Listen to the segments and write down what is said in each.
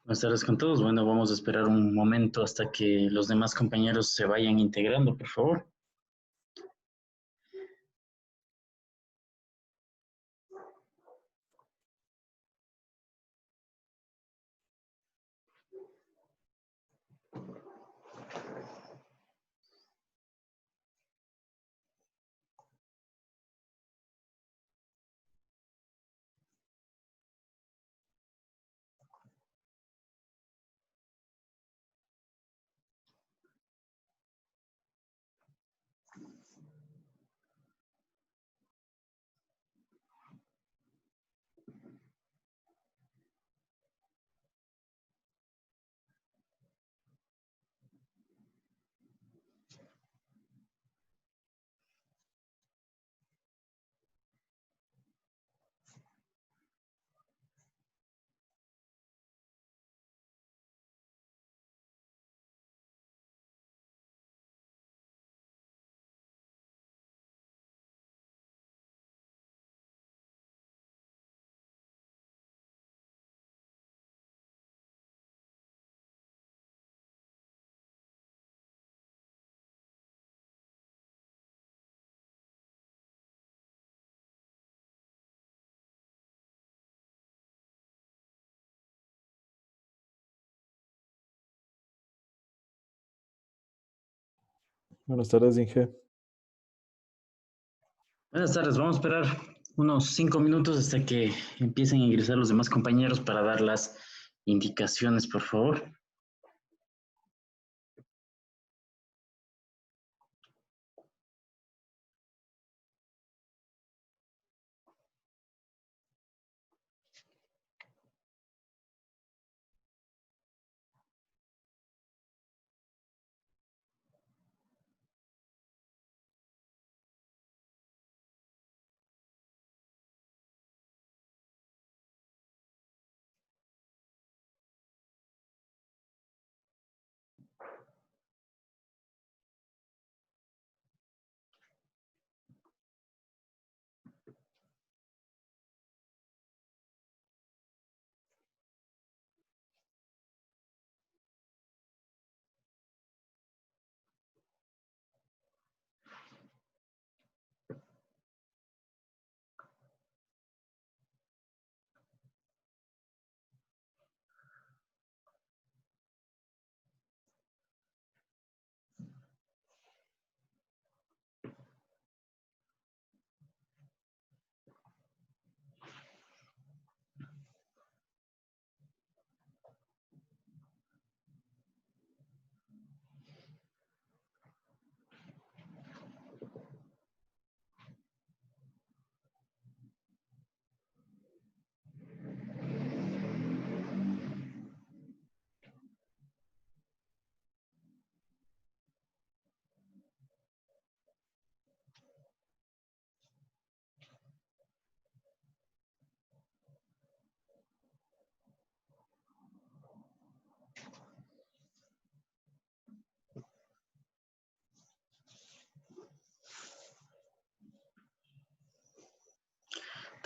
Buenas tardes con todos. Bueno, vamos a esperar un momento hasta que los demás compañeros se vayan integrando, por favor. Buenas tardes, Inge. Buenas tardes. Vamos a esperar unos 5 minutos hasta que empiecen a ingresar los demás compañeros para dar las indicaciones, por favor.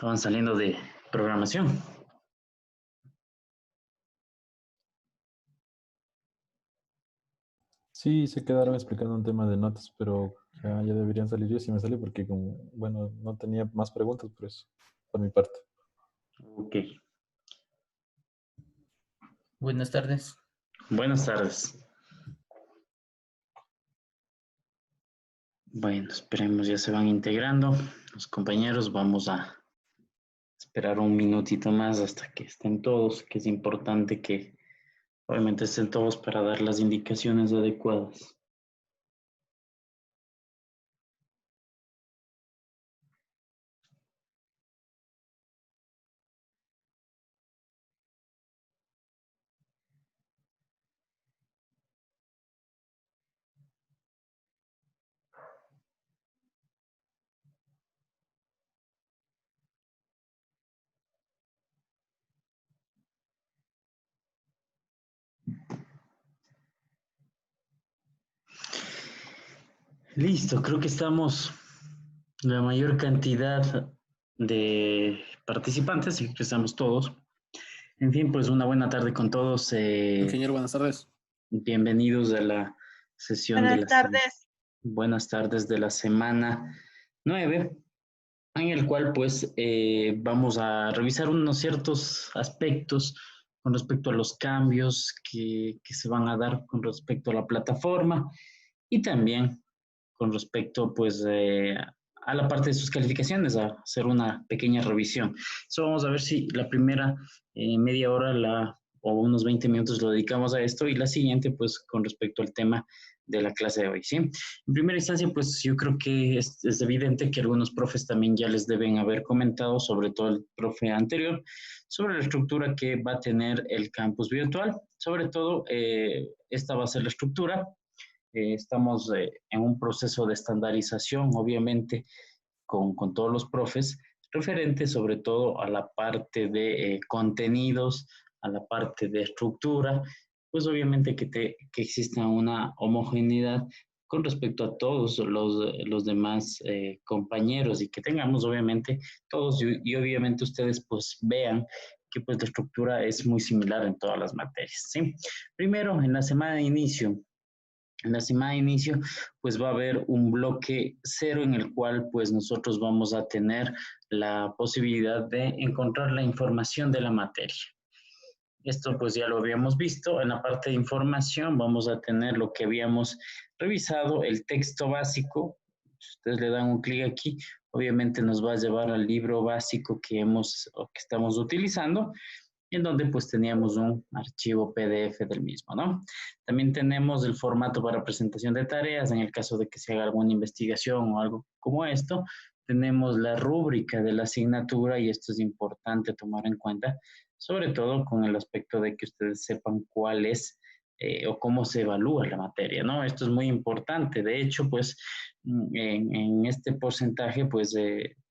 Estaban saliendo de programación. Sí, se quedaron explicando un tema de notas, pero ya deberían salir. Yo sí me salí porque, como, bueno, no tenía más preguntas, por eso, por mi parte. Ok. Buenas tardes. Buenas tardes. Bueno, esperemos, ya se van integrando los compañeros. Vamos a esperar un minutito más hasta que estén todos, que es importante que obviamente estén todos para dar las indicaciones adecuadas. Listo, creo que estamos la mayor cantidad de participantes y que estamos todos. En fin, pues una buena tarde con todos. Ingeniero, buenas tardes. Bienvenidos a la sesión Buenas tardes. Buenas tardes de la semana 9, en el cual pues vamos a revisar unos ciertos aspectos con respecto a los cambios que se van a dar con respecto a la plataforma y también con respecto pues a la parte de sus calificaciones, a hacer una pequeña revisión. So, vamos a ver si la primera media hora o unos 20 minutos lo dedicamos a esto y la siguiente pues con respecto al tema de la clase de hoy, ¿sí? En primera instancia, pues yo creo que es evidente que algunos profes también ya les deben haber comentado, sobre todo el profe anterior, sobre la estructura que va a tener el campus virtual. Sobre todo, esta va a ser la estructura. Estamos en un proceso de estandarización, obviamente, con todos los profes, referente sobre todo a la parte de contenidos, a la parte de estructura, pues obviamente que exista una homogeneidad con respecto a todos los demás compañeros y que tengamos obviamente todos y obviamente ustedes pues vean que pues la estructura es muy similar en todas las materias, ¿sí? Primero, en la semana de inicio, pues va a haber un bloque cero en el cual pues nosotros vamos a tener la posibilidad de encontrar la información de la materia. Esto pues ya lo habíamos visto. En la parte de información vamos a tener lo que habíamos revisado, el texto básico. Si ustedes le dan un clic aquí, obviamente nos va a llevar al libro básico que estamos utilizando, en donde pues teníamos un archivo PDF del mismo, ¿no? También tenemos el formato para presentación de tareas, en el caso de que se haga alguna investigación o algo como esto. Tenemos la rúbrica de la asignatura y esto es importante tomar en cuenta, sobre todo con el aspecto de que ustedes sepan cuál es o cómo se evalúa la materia, ¿no? Esto es muy importante. De hecho, pues, en este porcentaje, pues,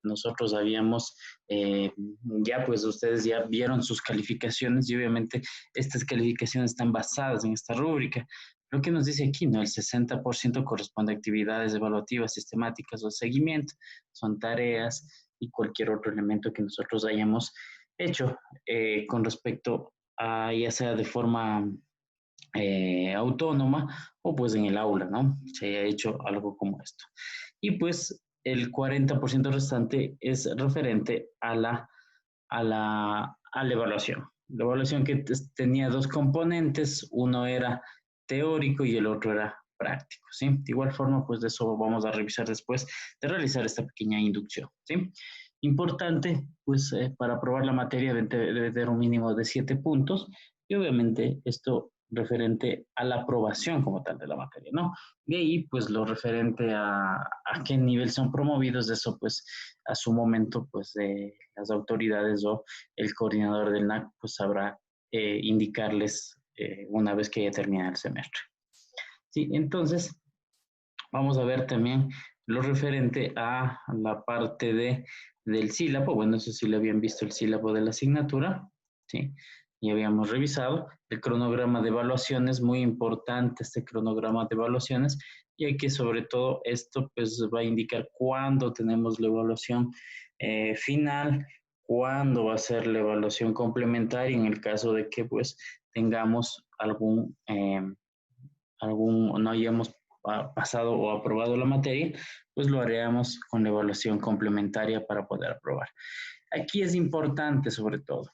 nosotros habíamos, ya pues ustedes ya vieron sus calificaciones y obviamente estas calificaciones están basadas en esta rúbrica. Lo que nos dice aquí, ¿no? El 60% corresponde a actividades evaluativas, sistemáticas o seguimiento, son tareas y cualquier otro elemento que nosotros hayamos hecho con respecto a ya sea de forma autónoma o pues en el aula, ¿no? Se haya hecho algo como esto. Y pues el 40% restante es referente a la evaluación. La evaluación que tenía dos componentes, uno era teórico y el otro era práctico, ¿sí? De igual forma, pues de eso vamos a revisar después de realizar esta pequeña inducción, ¿sí? Importante, pues para aprobar la materia debe tener un mínimo de 7 puntos y obviamente esto referente a la aprobación como tal de la materia, ¿no? De ahí, pues lo referente a qué nivel son promovidos, eso pues a su momento, pues las autoridades o el coordinador del NAC, pues sabrá indicarles una vez que ya termine el semestre. Sí, entonces vamos a ver también lo referente a la parte del sílabo. Bueno, eso sí lo habían visto, el sílabo de la asignatura, ¿sí? Y habíamos revisado el cronograma de evaluaciones, muy importante este cronograma de evaluaciones, y que sobre todo esto pues va a indicar cuándo tenemos la evaluación final, cuándo va a ser la evaluación complementaria en el caso de que pues tengamos no hayamos pasado o aprobado la materia, pues lo haríamos con la evaluación complementaria para poder aprobar. Aquí es importante sobre todo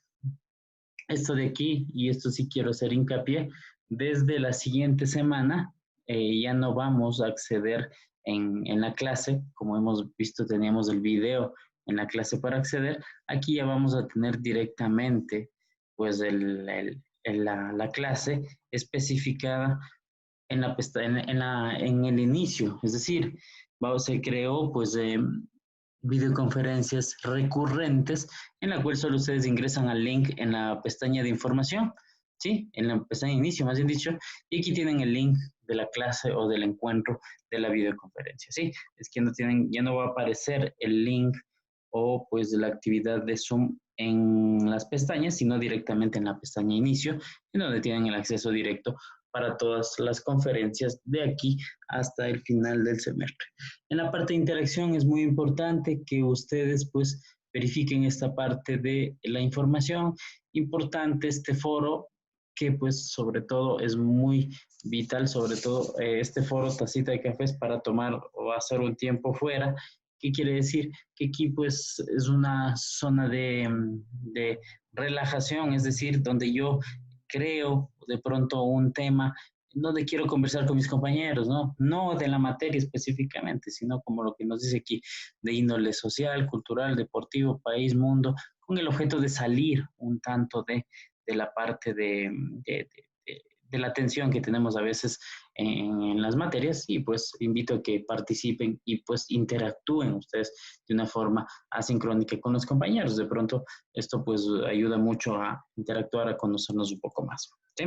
esto de aquí, y esto sí quiero hacer hincapié, desde la siguiente semana ya no vamos a acceder en la clase, como hemos visto teníamos el video en la clase para acceder, aquí ya vamos a tener directamente pues la clase especificada en el inicio, es decir, se creó pues videoconferencias recurrentes en la cual solo ustedes ingresan al link en la pestaña de información, ¿sí? En la pestaña de inicio, más bien dicho, y aquí tienen el link de la clase o del encuentro de la videoconferencia, ¿sí? Es que ya no va a aparecer el link o pues de la actividad de Zoom en las pestañas, sino directamente en la pestaña inicio, en donde tienen el acceso directo para todas las conferencias de aquí hasta el final del semestre. En la parte de interacción es muy importante que ustedes pues verifiquen esta parte de la información importante este foro, que pues sobre todo es muy vital, sobre todo este foro Tacita de Cafés para tomar o hacer un tiempo fuera. ¿Qué quiere decir? Que aquí pues es una zona de relajación, es decir, donde yo creo de pronto un tema donde quiero conversar con mis compañeros, ¿no? No de la materia específicamente, sino como lo que nos dice aquí, de índole social, cultural, deportivo, país, mundo, con el objeto de salir un tanto de la parte de la atención que tenemos a veces en las materias, y pues invito a que participen y pues interactúen ustedes de una forma asincrónica con los compañeros. De pronto esto pues ayuda mucho a interactuar, a conocernos un poco más, ¿sí?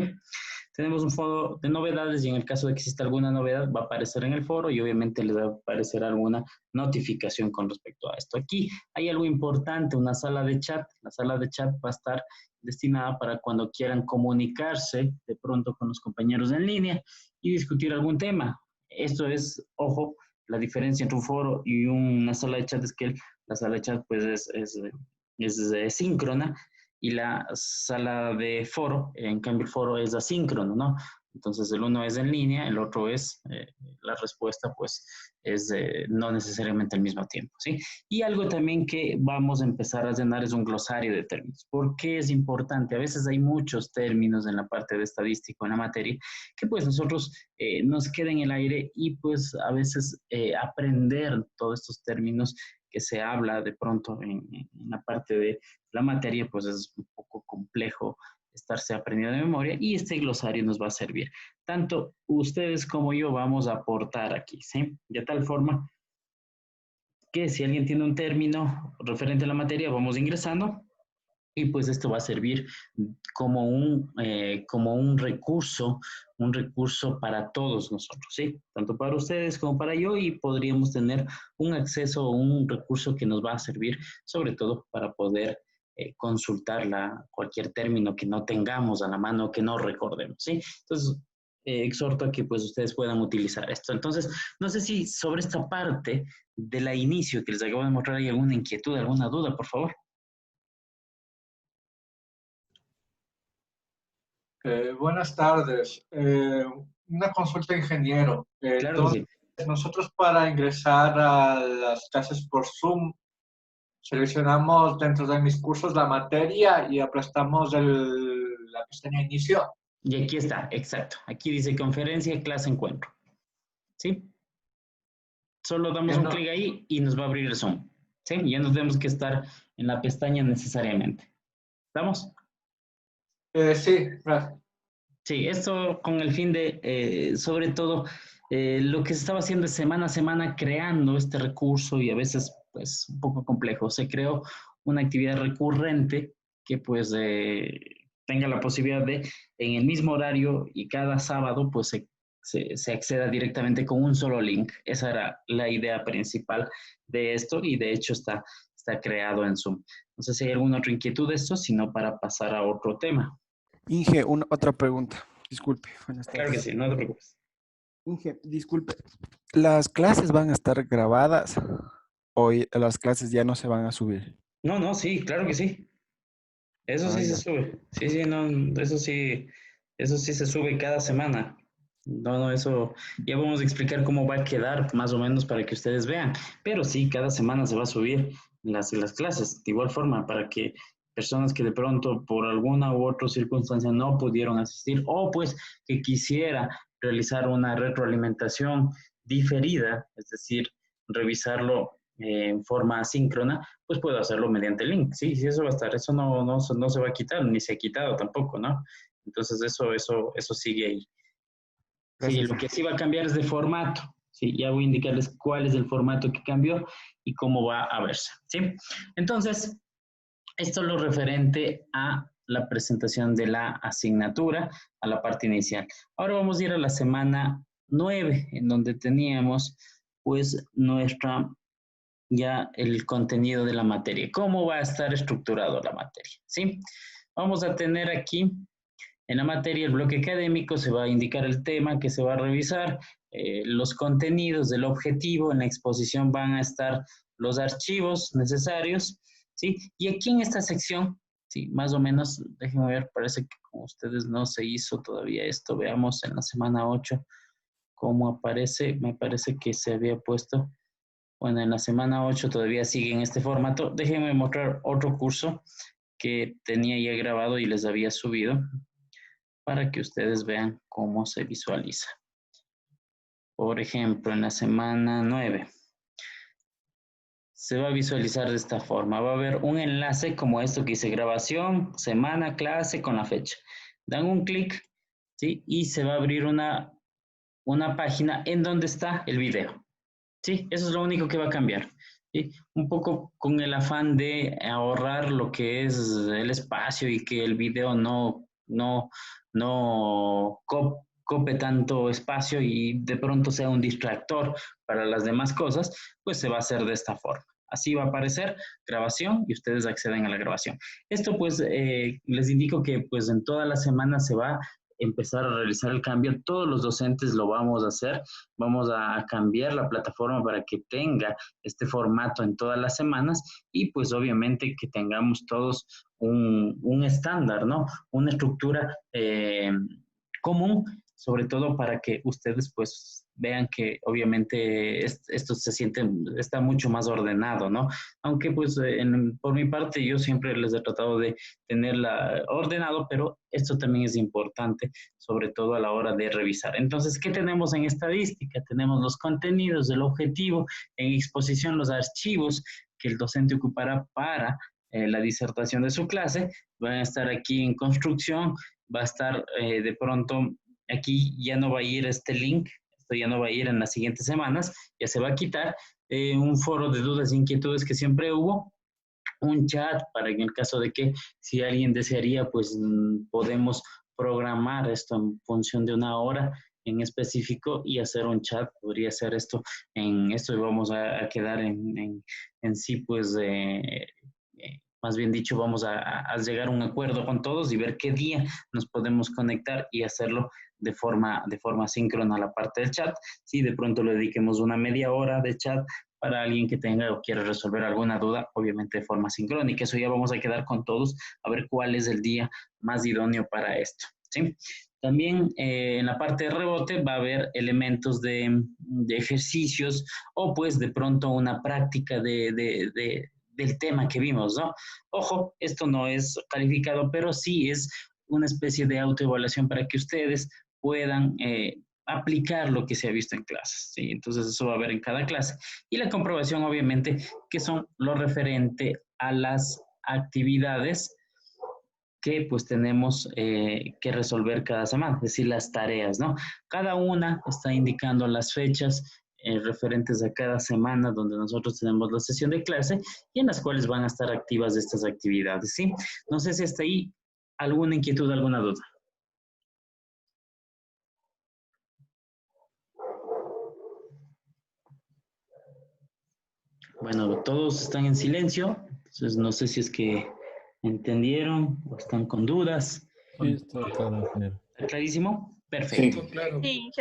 Tenemos un foro de novedades y en el caso de que exista alguna novedad va a aparecer en el foro y obviamente les va a aparecer alguna notificación con respecto a esto. Aquí hay algo importante, una sala de chat. La sala de chat va a estar destinada para cuando quieran comunicarse de pronto con los compañeros en línea y discutir algún tema. Esto es, ojo, la diferencia entre un foro y una sala de chat es que la sala de chat pues es síncrona, y la sala de foro, en cambio el foro es asíncrono, ¿no? Entonces el uno es en línea, el otro es, la respuesta pues es no necesariamente al mismo tiempo, ¿sí? Y algo también que vamos a empezar a llenar es un glosario de términos. ¿Por qué es importante? A veces hay muchos términos en la parte de estadístico, en la materia, que pues nosotros nos queda en el aire y pues a veces aprender todos estos términos que se habla de pronto en la parte de la materia, pues es un poco complejo estarse aprendiendo de memoria, y este glosario nos va a servir. Tanto ustedes como yo vamos a aportar aquí, ¿sí? De tal forma que si alguien tiene un término referente a la materia, vamos ingresando y pues esto va a servir como un recurso para todos nosotros, ¿sí? Tanto para ustedes como para yo, y podríamos tener un acceso a un recurso que nos va a servir sobre todo para poder consultar cualquier término que no tengamos a la mano, que no recordemos, ¿sí? Entonces, exhorto a que pues ustedes puedan utilizar esto. Entonces, no sé si sobre esta parte de la inicio que les acabo de mostrar hay alguna inquietud, alguna duda, por favor. Buenas tardes. Una consulta, ingeniero. Claro que sí. Nosotros para ingresar a las clases por Zoom, seleccionamos dentro de mis cursos la materia y aplastamos la pestaña inicio. Y aquí está, exacto. Aquí dice conferencia, clase, encuentro. ¿Sí? Solo damos un clic ahí y nos va a abrir el Zoom. ¿Sí? Ya no tenemos que estar en la pestaña necesariamente. ¿Estamos? Sí, gracias. Sí, esto con el fin de, sobre todo, lo que se estaba haciendo es semana a semana creando este recurso, y a veces, pues, un poco complejo. Se creó una actividad recurrente que, pues, tenga la posibilidad de, en el mismo horario y cada sábado, pues, se acceda directamente con un solo link. Esa era la idea principal de esto, y de hecho está creado en Zoom. No sé si hay alguna otra inquietud de esto, sino para pasar a otro tema. Inge, otra pregunta. Disculpe. Buenas tardes. Claro que sí, no te preocupes. Inge, disculpe. ¿Las clases van a estar grabadas o las clases ya no se van a subir? No, sí, claro que sí. Eso sí ya. se sube. Sí, no, eso sí se sube cada semana. No, eso ya vamos a explicar cómo va a quedar más o menos para que ustedes vean. Pero sí, cada semana se va a subir las clases, de igual forma, para que personas que de pronto por alguna u otra circunstancia no pudieron asistir, o pues que quisiera realizar una retroalimentación diferida, es decir, revisarlo en forma asíncrona, pues puedo hacerlo mediante el link. Sí, eso va a estar, eso no se va a quitar, ni se ha quitado tampoco, ¿no? Entonces eso sigue ahí. Sí, lo que sí va a cambiar es de formato. Sí, ya voy a indicarles cuál es el formato que cambió y cómo va a verse. ¿Sí? Entonces, esto es lo referente a la presentación de la asignatura, a la parte inicial. Ahora vamos a ir a la semana 9, en donde teníamos pues ya el contenido de la materia. ¿Cómo va a estar estructurado la materia? ¿Sí? Vamos a tener aquí en la materia el bloque académico, se va a indicar el tema que se va a revisar, los contenidos del objetivo, en la exposición van a estar los archivos necesarios, ¿sí? Y aquí en esta sección Sí, más o menos, déjenme ver, parece que con ustedes no se hizo todavía esto. Veamos en la semana 8 cómo aparece. Me parece que se había puesto, bueno, en la semana 8 todavía sigue en este formato. Déjenme mostrar otro curso que tenía ya grabado y les había subido para que ustedes vean cómo se visualiza. Por ejemplo, en la semana 9 se va a visualizar de esta forma. Va a haber un enlace como esto que dice grabación, semana, clase con la fecha. Dan un clic, ¿sí? Y se va a abrir una página en donde está el video. Sí, eso es lo único que va a cambiar. ¿Sí? Un poco con el afán de ahorrar lo que es el espacio y que el video no cope tanto espacio y de pronto sea un distractor para las demás cosas, pues se va a hacer de esta forma. Así va a aparecer grabación y ustedes acceden a la grabación. Esto pues les indico que pues en toda la semana se va a empezar a realizar el cambio. Todos los docentes lo vamos a hacer. Vamos a cambiar la plataforma para que tenga este formato en todas las semanas y pues obviamente que tengamos todos un estándar, ¿no? Una estructura común, sobre todo para que ustedes pues vean que obviamente esto está mucho más ordenado, ¿no? Aunque pues por mi parte yo siempre les he tratado de tenerla ordenado, pero esto también es importante, sobre todo a la hora de revisar. Entonces, ¿qué tenemos en estadística? Tenemos los contenidos, el objetivo, en exposición los archivos que el docente ocupará para la disertación de su clase, van a estar aquí en construcción, va a estar de pronto, aquí ya no va a ir este link, esto ya no va a ir en las siguientes semanas, ya se va a quitar un foro de dudas e inquietudes que siempre hubo, un chat para en el caso de que si alguien desearía, pues podemos programar esto en función de una hora en específico y hacer un chat, podría ser esto en esto y vamos a quedar en sí, pues más bien dicho, vamos a llegar a un acuerdo con todos y ver qué día nos podemos conectar y hacerlo de forma síncrona a la parte del chat. Si de pronto le dediquemos una media hora de chat para alguien que tenga o quiera resolver alguna duda, obviamente de forma sincrónica. Eso ya vamos a quedar con todos a ver cuál es el día más idóneo para esto, ¿sí? También en la parte de rebote va a haber elementos de ejercicios o pues de pronto una práctica del tema que vimos, ¿no? Ojo, esto no es calificado, pero sí es una especie de autoevaluación para que ustedes puedan aplicar lo que se ha visto en clases, ¿sí? Entonces eso va a haber en cada clase. Y la comprobación, obviamente, que son lo referente a las actividades que pues tenemos que resolver cada semana, es decir, las tareas, ¿no? Cada una está indicando las fechas referentes a cada semana donde nosotros tenemos la sesión de clase y en las cuales van a estar activas estas actividades, ¿sí? No sé si hasta ahí alguna inquietud, alguna duda. Bueno, todos están en silencio, entonces no sé si es que entendieron o están con dudas. Sí, está claro, ingeniero. ¿Está clarísimo? Perfecto. Sí, claro. Sí,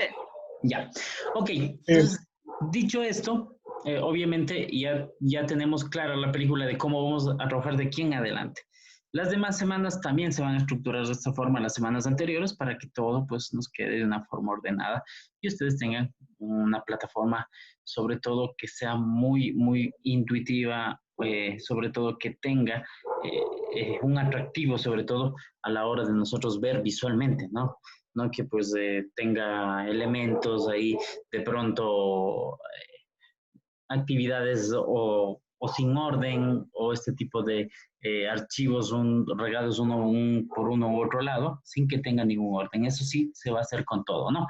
Ya. Ok, entonces, dicho esto, obviamente ya tenemos clara la película de cómo vamos a trabajar de aquí en adelante. Las demás semanas también se van a estructurar de esta forma las semanas anteriores para que todo pues nos quede de una forma ordenada y ustedes tengan una plataforma sobre todo que sea muy, muy intuitiva, sobre todo que tenga un atractivo sobre todo a la hora de nosotros ver visualmente, ¿no? No que pues tenga elementos ahí de pronto actividades o sin orden o este tipo de archivos regados por uno u otro lado sin que tenga ningún orden. Eso sí se va a hacer con todo, ¿no?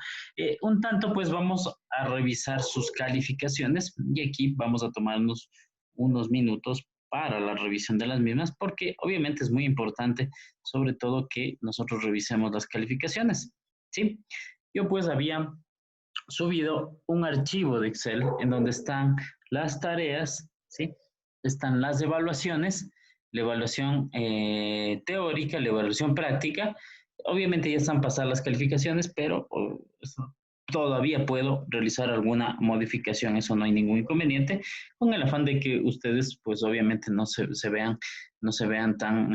Un tanto pues vamos a revisar sus calificaciones y aquí vamos a tomarnos unos minutos para la revisión de las mismas porque obviamente es muy importante sobre todo que nosotros revisemos las calificaciones, ¿sí? Yo pues había subido un archivo de Excel en donde están las tareas, ¿sí? Están las evaluaciones, la evaluación teórica, la evaluación práctica. Obviamente ya están pasadas las calificaciones, pero eso todavía puedo realizar alguna modificación, eso no hay ningún inconveniente, con el afán de que ustedes, pues obviamente no se vean tan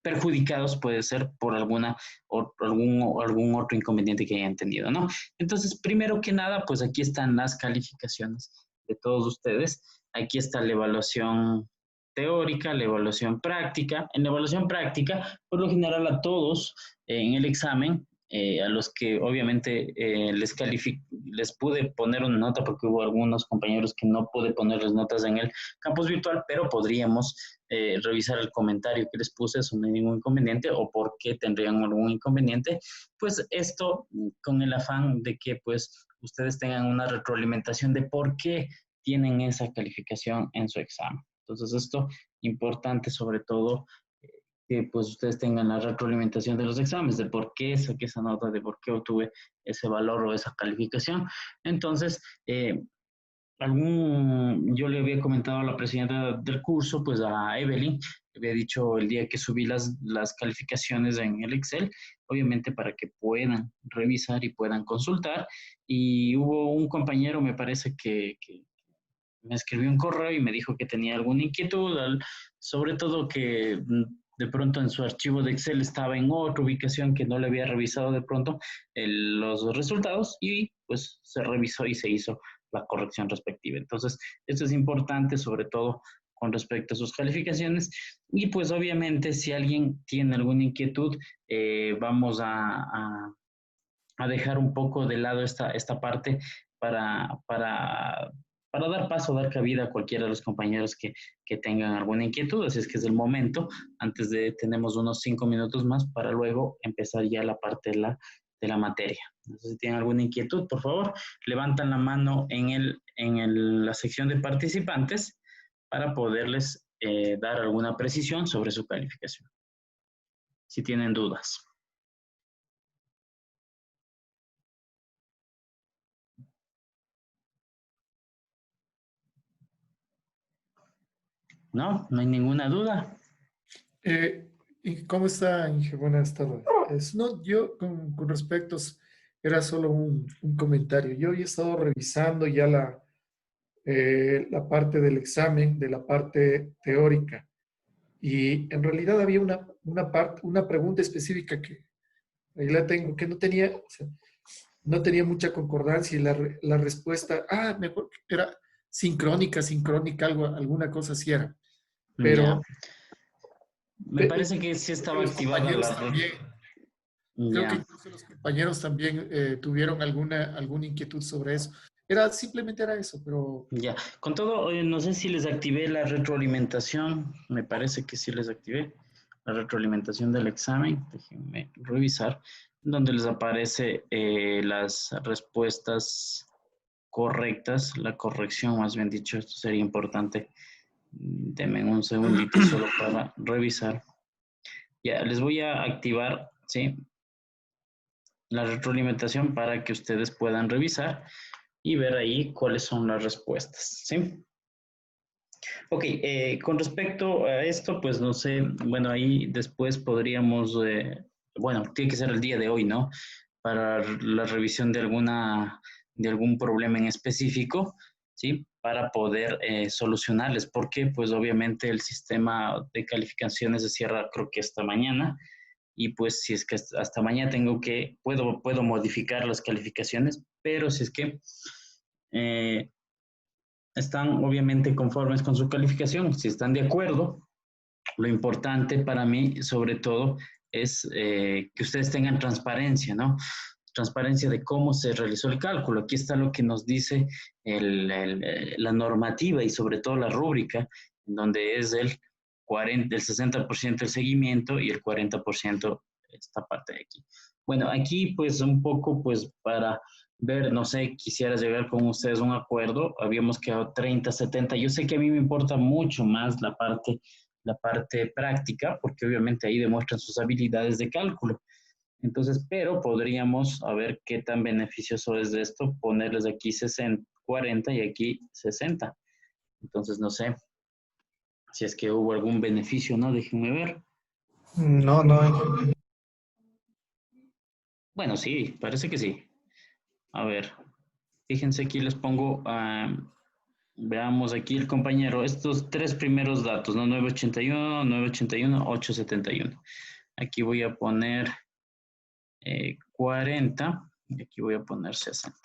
perjudicados, puede ser por algún otro inconveniente que hayan tenido, ¿no? Entonces, primero que nada, pues aquí están las calificaciones de todos ustedes. Aquí está la evaluación teórica, la evaluación práctica. En la evaluación práctica, por lo general a todos en el examen, a los que obviamente les pude poner una nota porque hubo algunos compañeros que no pude ponerles notas en el campus virtual, pero podríamos revisar el comentario que les puse, eso no hay ningún inconveniente, o por qué tendrían algún inconveniente. Pues esto con el afán de que pues ustedes tengan una retroalimentación de por qué tienen esa calificación en su examen. Entonces esto importante sobre todo que pues ustedes tengan la retroalimentación de los exámenes, de por qué saqué esa nota, de por qué obtuve ese valor o esa calificación. Entonces, yo le había comentado a la presidenta del curso, pues a Evelyn, le había dicho el día que subí las calificaciones en el Excel, obviamente para que puedan revisar y puedan consultar. Y hubo un compañero, me parece que me escribió un correo y me dijo que tenía alguna inquietud, sobre todo que de pronto en su archivo de Excel estaba en otra ubicación que no le había revisado de pronto los resultados y pues se revisó y se hizo la corrección respectiva. Entonces, esto es importante sobre todo con respecto a sus calificaciones y pues obviamente si alguien tiene alguna inquietud, vamos a dejar un poco de lado esta parte para dar paso, dar cabida a cualquiera de los compañeros que tengan alguna inquietud. Así es que es el momento, tenemos unos 5 minutos más para luego empezar ya la parte de la materia. Entonces, si tienen alguna inquietud, por favor, levantan la mano en la sección de participantes para poderles dar alguna precisión sobre su calificación. Si tienen dudas. No, no hay ninguna duda. ¿Y cómo está, Inge? Buenas tardes. No, yo con respecto, era solo un comentario. Yo había estado revisando ya la parte del examen, de la parte teórica, y en realidad había una pregunta específica que ahí la tengo, que no tenía, o sea, no tenía mucha concordancia y la respuesta, me acuerdo que era sincrónica, alguna cosa así era. Pero me parece que sí estaba activada la también, creo que incluso los compañeros también tuvieron alguna inquietud sobre eso. Simplemente era eso, pero... Ya, con todo, no sé si les activé la retroalimentación, me parece que sí les activé la retroalimentación del examen, déjenme revisar, donde les aparece las respuestas correctas, la corrección, más bien dicho, esto sería importante. Denme un segundito solo para revisar. Ya, les voy a activar, ¿sí?, la retroalimentación para que ustedes puedan revisar y ver ahí cuáles son las respuestas, ¿sí? Ok, con respecto a esto, pues no sé, bueno, ahí después podríamos, bueno, tiene que ser el día de hoy, ¿no? Para la revisión de algún problema en específico, ¿sí? Para poder solucionarles, porque pues obviamente el sistema de calificaciones se cierra creo que esta mañana, y pues si es que hasta mañana puedo modificar las calificaciones, pero si es que están obviamente conformes con su calificación, si están de acuerdo, lo importante para mí sobre todo es que ustedes tengan transparencia, ¿no? Transparencia de cómo se realizó el cálculo. Aquí está lo que nos dice la normativa y sobre todo la rúbrica, donde es el 60% el seguimiento y el 40% esta parte de aquí. Bueno, aquí pues un poco pues para ver, no sé, quisiera llegar con ustedes a un acuerdo, habíamos quedado 30, 70, yo sé que a mí me importa mucho más la parte práctica, porque obviamente ahí demuestran sus habilidades de cálculo. Entonces, pero podríamos, a ver qué tan beneficioso es de esto, ponerles aquí 60, 40 y aquí 60. Entonces, no sé si es que hubo algún beneficio, ¿no? Déjenme ver. No. Bueno, sí, parece que sí. A ver, fíjense aquí les pongo, veamos aquí el compañero, estos tres primeros datos, ¿no? 981, 981, 871. Aquí voy a poner 40 y aquí voy a poner 60.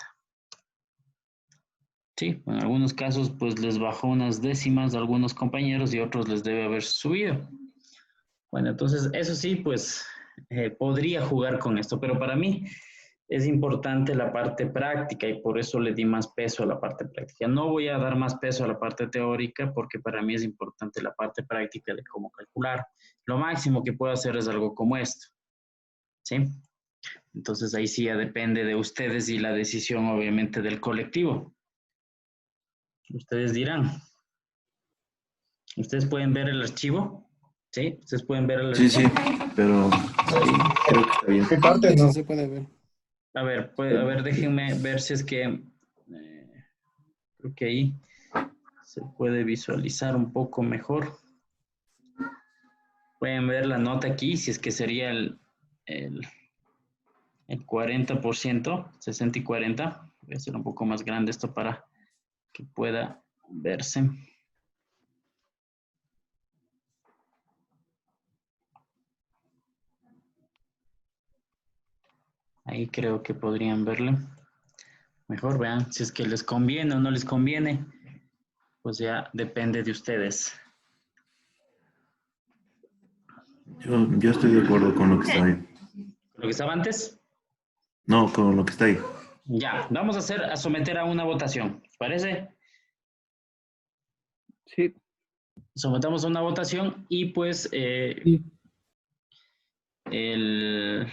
Sí, en algunos casos pues les bajó unas décimas a algunos compañeros y otros les debe haber subido. Bueno, entonces eso sí, pues podría jugar con esto, pero para mí es importante la parte práctica y por eso le di más peso a la parte práctica. No voy a dar más peso a la parte teórica porque para mí es importante la parte práctica de cómo calcular. Lo máximo que puedo hacer es algo como esto, ¿sí? Entonces ahí sí ya depende de ustedes y la decisión obviamente del colectivo. Ustedes dirán. ¿Ustedes pueden ver el archivo? ¿Sí? ¿Ustedes pueden ver el Sí, archivo? sí, pero sí, creo que está bien. Mi parte Sí, no. sí se puede ver. A ver, déjenme ver si es que creo que ahí se puede visualizar un poco mejor. Pueden ver la nota aquí, si es que sería el 40%, 60 y 40. Voy a hacer un poco más grande esto para que pueda verse. Ahí creo que podrían verle. Mejor vean si es que les conviene o no les conviene. Pues ya depende de ustedes. Yo estoy de acuerdo con lo que está ahí. ¿Lo que estaba antes? No, con lo que está ahí. Ya, vamos a someter a una votación. ¿Parece? Sí. Sometamos a una votación y pues Sí. el,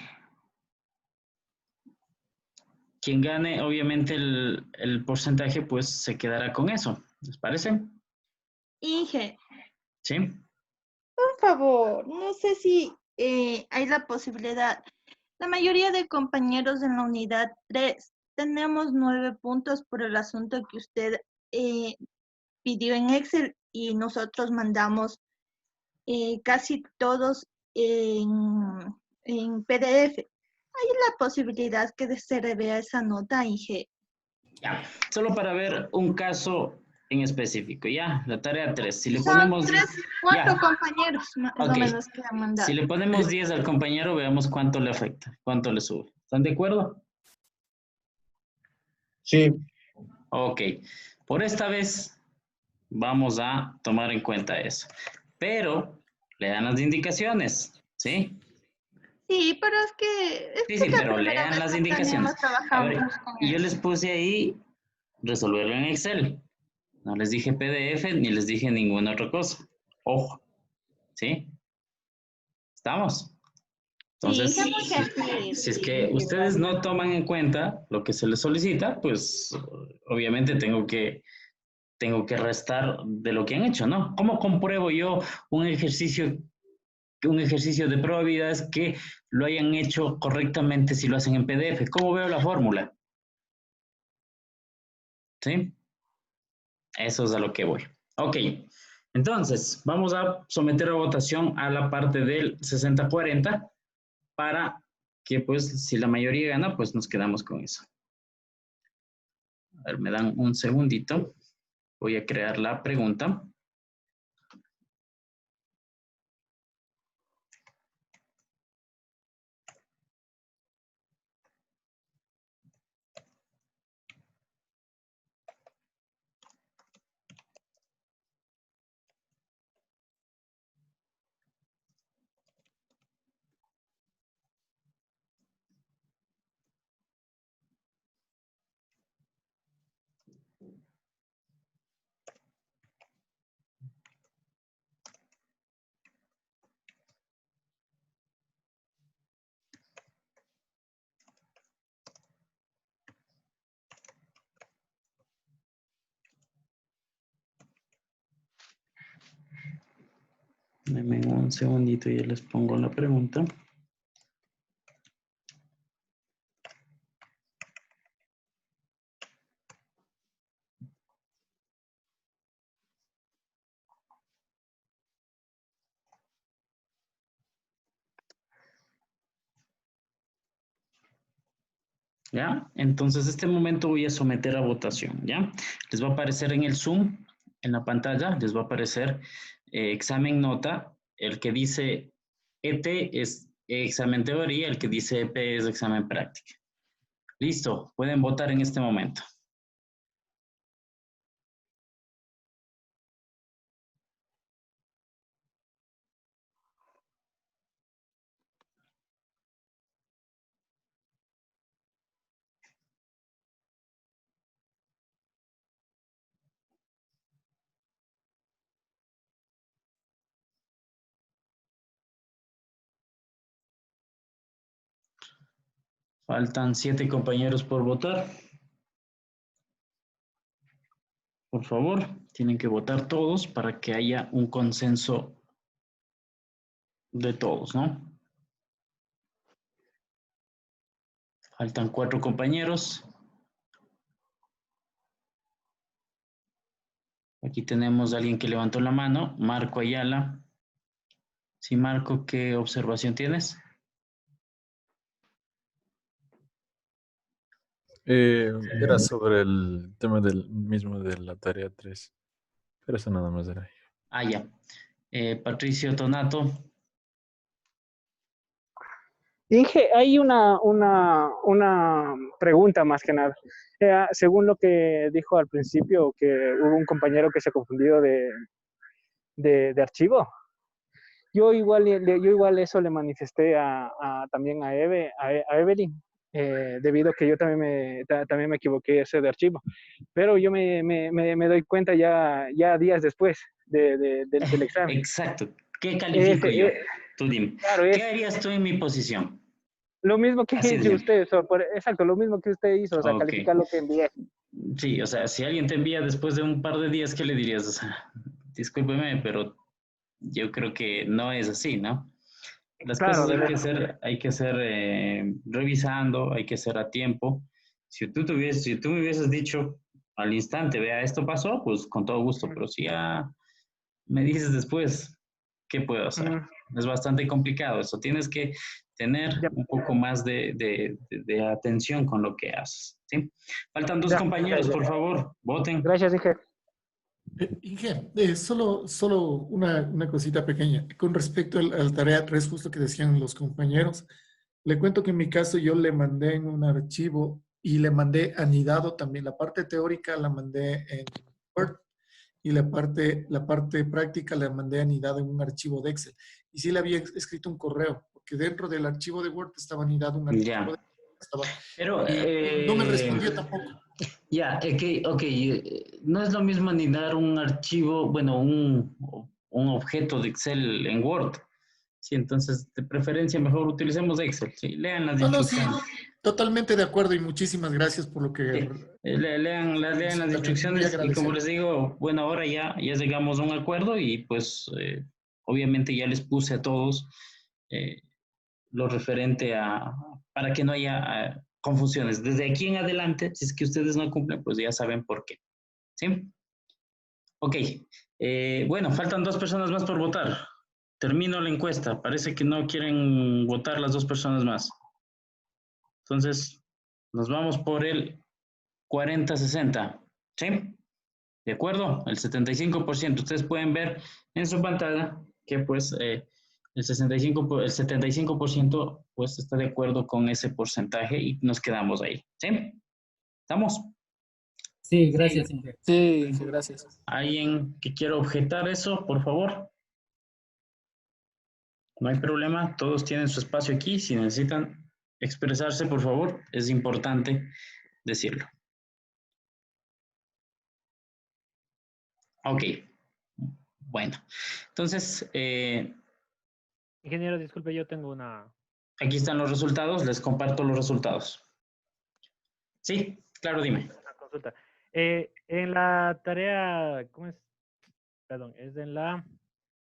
quien gane, obviamente, el porcentaje, pues se quedará con eso. ¿Les parece? Inge, ¿Sí? por favor, no sé si hay la posibilidad. La mayoría de compañeros en la unidad 3 tenemos 9 puntos por el asunto que usted eh, pidió en Excel y nosotros mandamos casi todos en PDF. ¿Hay la posibilidad que se revea esa nota, Inge? Ya. Solo para ver un caso en específico, ¿ya? La tarea 3. Si le Son ponemos... 4 Ya, compañeros más o ok. menos que han Si mandado. le ponemos 10 al compañero, veamos cuánto le afecta, cuánto le sube. ¿Están de acuerdo? Sí. Ok. Por esta vez vamos a tomar en cuenta eso. Pero lean las indicaciones, ¿sí? Sí, pero es que Sí, esta sí, es la pero primera lean vez las que indicaciones. A ver, trabajamos con y yo les eso. puse ahí resolverlo en Excel. No les dije PDF ni les dije ninguna otra cosa. Ojo, ¿sí? ¿Estamos? Sí, Entonces, Inge, muy gentil. si es que ustedes no toman en cuenta lo que se les solicita, pues obviamente tengo que restar de lo que han hecho, ¿no? ¿Cómo compruebo yo un ejercicio, un ejercicio de probabilidades que lo hayan hecho correctamente si lo hacen en PDF? ¿Cómo veo la fórmula? ¿Sí? Eso es a lo que voy. Ok, entonces vamos a someter a votación a la parte del 60-40 para que pues si la mayoría gana, pues nos quedamos con eso. A ver, me dan un segundito. Voy a crear la pregunta. Denme un segundito y ya les pongo la pregunta. ¿Ya? Entonces, este momento voy a someter a votación, ¿ya? Les va a aparecer en el Zoom, en la pantalla, les va a aparecer examen nota. El que dice ET es examen teoría, el que dice EP es examen práctica. Listo, pueden votar en este momento. Faltan 7 compañeros por votar. Por favor, tienen que votar todos para que haya un consenso de todos, ¿no? Faltan 4 compañeros. Aquí tenemos a alguien que levantó la mano, Marco Ayala. Sí, Marco, ¿qué observación tienes? Era sobre el tema del mismo de la tarea 3. Pero eso nada más era. Ah, ya. Patricio Tonato. Inge, hay una pregunta más que nada. Según lo que dijo al principio, que hubo un compañero que se confundió de archivo. Yo igual eso le manifesté también a Evelyn, debido a que yo también me equivoqué ese de archivo. Pero yo me doy cuenta ya días después del examen. Exacto. ¿Qué califico yo? Tú dime. Claro, ¿Qué harías tú en mi posición? Lo mismo que Así de hizo simple. usted, exacto, lo mismo que usted hizo, o sea, Ok. calificar lo que envié. Sí, o sea, si alguien te envía después de un par de días, ¿qué le dirías? O sea, discúlpeme, pero yo creo que no es así, ¿no? Las Claro, cosas hay que hacer revisando, hay que hacer a tiempo. Si tú me hubieses dicho al instante, vea, esto pasó, pues con todo gusto, pero si ya me dices después, ¿qué puedo hacer? Ujú. Es bastante complicado eso. Tienes que tener Ya, un poco más de atención con lo que haces, ¿sí? Faltan 2 ya, compañeros, ya. por favor, voten. Gracias, Inge. Inge, solo una cosita pequeña. Con respecto al tarea 3, justo que decían los compañeros, le cuento que en mi caso yo le mandé en un archivo y le mandé anidado también. La parte teórica la mandé en Word y la parte práctica la mandé anidado en un archivo de Excel. Y sí le había escrito un correo, porque dentro del archivo de Word estaba anidado un archivo de Ya. Excel. Pero, Y no me respondió tampoco. ya, ok, no es lo mismo anidar un archivo, bueno, un objeto de Excel en Word. Sí, entonces, de preferencia, mejor utilicemos Excel. Sí, lean las No, sí, instrucciones. totalmente de acuerdo y muchísimas gracias por lo que... Sí, lean las Sí, también muy instrucciones y como agradecido. les digo, bueno, ahora ya llegamos a un acuerdo y pues obviamente ya les puse a todos eh, lo referente para que no haya confusiones. Desde aquí en adelante, si es que ustedes no cumplen, pues ya saben por qué. ¿Sí? Ok. Bueno, faltan 2 personas más por votar. Termino la encuesta. Parece que no quieren votar las 2 personas más. Entonces, nos vamos por el 40-60. ¿Sí? ¿De acuerdo? El 75%. Ustedes pueden ver en su pantalla que pues el 75% pues está de acuerdo con ese porcentaje y nos quedamos ahí. ¿Sí? ¿Estamos? Sí, gracias, Inge. Sí, Inge, gracias. ¿Alguien que quiera objetar eso, por favor? No hay problema, todos tienen su espacio aquí. Si necesitan expresarse, por favor, es importante decirlo. Ok. Bueno, entonces, Ingeniero, disculpe, yo tengo una aquí están los resultados, les comparto los resultados. Sí, claro, dime. consulta. En la tarea, ¿cómo es? Perdón, es en la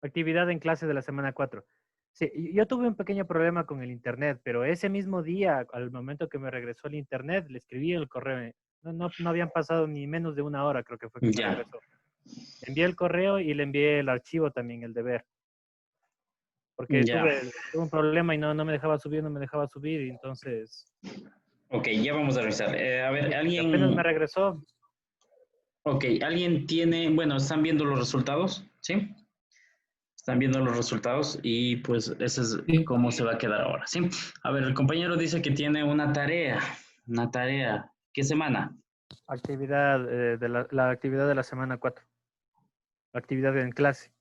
actividad en clase de la semana 4. Sí, yo tuve un pequeño problema con el internet, pero ese mismo día, al momento que me regresó el internet, le escribí el correo. No habían pasado ni menos de una hora, creo que fue que me Ya. regresó. Le envié el correo y le envié el archivo también, el deber. Porque Ya. tuve un problema y no me dejaba subir, y entonces Ok, ya vamos a revisar. A ver, Apenas ¿alguien? me regresó. Ok, ¿alguien tiene, bueno, están viendo los resultados? ¿Sí? Están viendo los resultados y pues ese es Sí. cómo se va a quedar ahora, ¿sí? A ver, el compañero dice que tiene una tarea. ¿Qué semana? Actividad la actividad de la semana 4. Actividad en clase.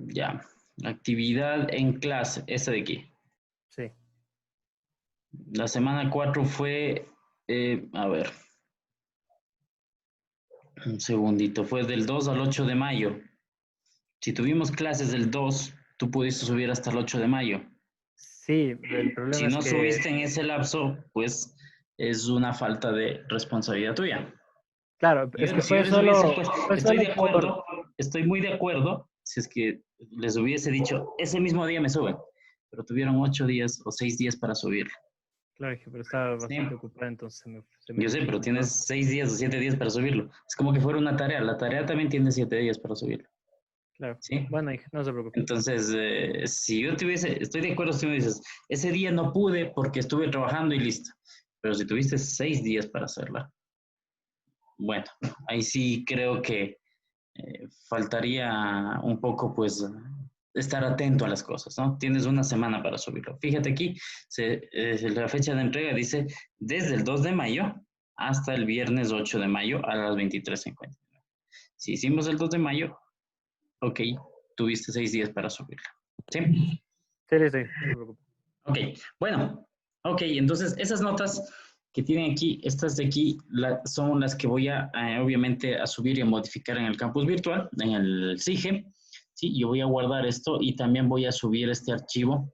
Ya, actividad en clase, esta de aquí. Sí. La semana 4 fue, a ver, un segundito, fue del 2 al 8 de mayo. Si tuvimos clases del 2, tú pudiste subir hasta el 8 de mayo. Sí, el problema Si es no que, subiste en ese lapso, pues es una falta de responsabilidad tuya. claro, es que Si yo fue les hubiese solo, puesto, fue estoy solo de acuerdo, estoy muy de acuerdo, si es que les hubiese dicho, ese mismo día me suben, pero tuvieron 8 días o 6 días para subirlo. Claro, pero estaba Sí. bastante ocupado, entonces se me Yo sé, pero dificultó. tienes 6 días o 7 días para subirlo. Es como que fuera una tarea. La tarea también tiene 7 días para subirlo. Claro. ¿Sí? Bueno, hija, no se preocupe. Entonces, si yo tuviese, estoy de acuerdo si me dices, ese día no pude porque estuve trabajando y listo. Pero si tuviste 6 días para hacerla, bueno, ahí sí creo que faltaría un poco, pues, estar atento a las cosas, ¿no? Tienes una semana para subirlo. Fíjate aquí, la fecha de entrega dice desde el 2 de mayo hasta el viernes 8 de mayo a las 23:59. Si hicimos el 2 de mayo, ok, tuviste 6 días para subirlo. ¿Sí? Sí, no se preocupe. Ok, bueno, ok, entonces esas notas que tienen aquí, estas de aquí, son las que voy a, obviamente, a subir y a modificar en el campus virtual, en el SIGE. Sí, yo voy a guardar esto y también voy a subir este archivo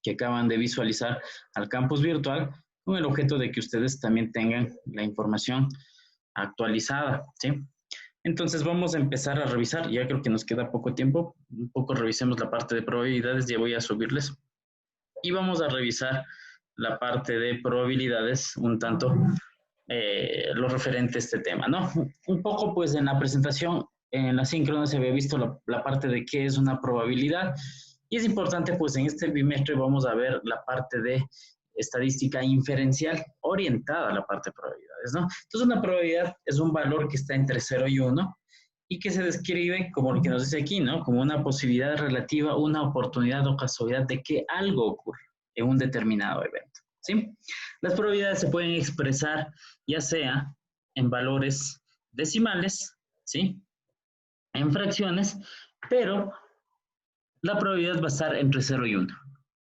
que acaban de visualizar al campus virtual con el objeto de que ustedes también tengan la información actualizada, ¿sí? Entonces vamos a empezar a revisar, ya creo que nos queda poco tiempo, un poco revisemos la parte de probabilidades, ya voy a subirles. Y vamos a revisar la parte de probabilidades, un tanto lo referente a este tema, ¿no? Un poco, pues, en la presentación, en la síncrona se había visto la parte de qué es una probabilidad, y es importante, pues, en este bimestre vamos a ver la parte de estadística inferencial orientada a la parte de probabilidades, ¿no? Entonces, una probabilidad es un valor que está entre 0 y 1, y que se describe como lo que nos dice aquí, ¿no? Como una posibilidad relativa, una oportunidad o casualidad de que algo ocurra en un determinado evento, ¿sí? Las probabilidades se pueden expresar ya sea en valores decimales, ¿sí? En fracciones, pero la probabilidad va a estar entre 0 y 1,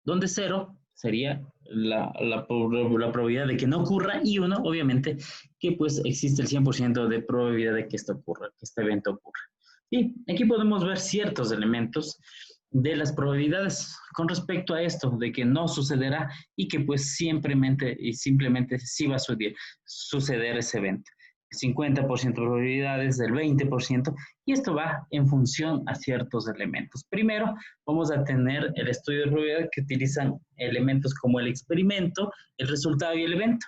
donde 0 sería la probabilidad de que no ocurra y 1, obviamente, que pues existe el 100% de probabilidad de que esto ocurra, que este evento ocurra. Y aquí podemos ver ciertos elementos de las probabilidades con respecto a esto, de que no sucederá y que pues simplemente sí va a suceder ese evento. 50% de probabilidades, del 20%, y esto va en función a ciertos elementos. Primero, vamos a tener el estudio de probabilidad que utilizan elementos como el experimento, el resultado y el evento.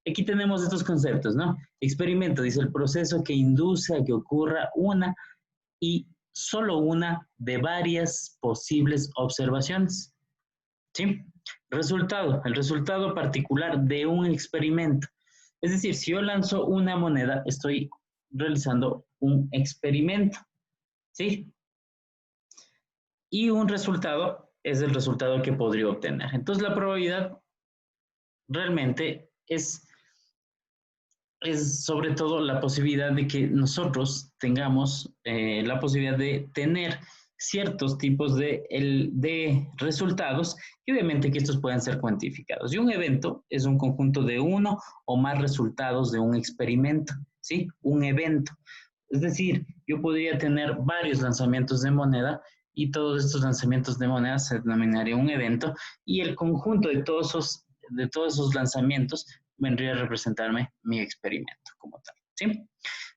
Aquí tenemos estos conceptos, ¿no? Experimento dice el proceso que induce a que ocurra una y solo una de varias posibles observaciones. ¿Sí? Resultado, el resultado particular de un experimento. Es decir, si yo lanzo una moneda, estoy realizando un experimento. ¿Sí? Y un resultado es el resultado que podría obtener. Entonces, la probabilidad realmente es sobre todo la posibilidad de que nosotros tengamos la posibilidad de tener ciertos tipos de resultados y obviamente que estos puedan ser cuantificados. Y un evento es un conjunto de uno o más resultados de un experimento, ¿sí? Un evento. Es decir, yo podría tener varios lanzamientos de moneda y todos estos lanzamientos de moneda se denominaría un evento y el conjunto de todos esos lanzamientos vendría a representarme mi experimento como tal, ¿sí?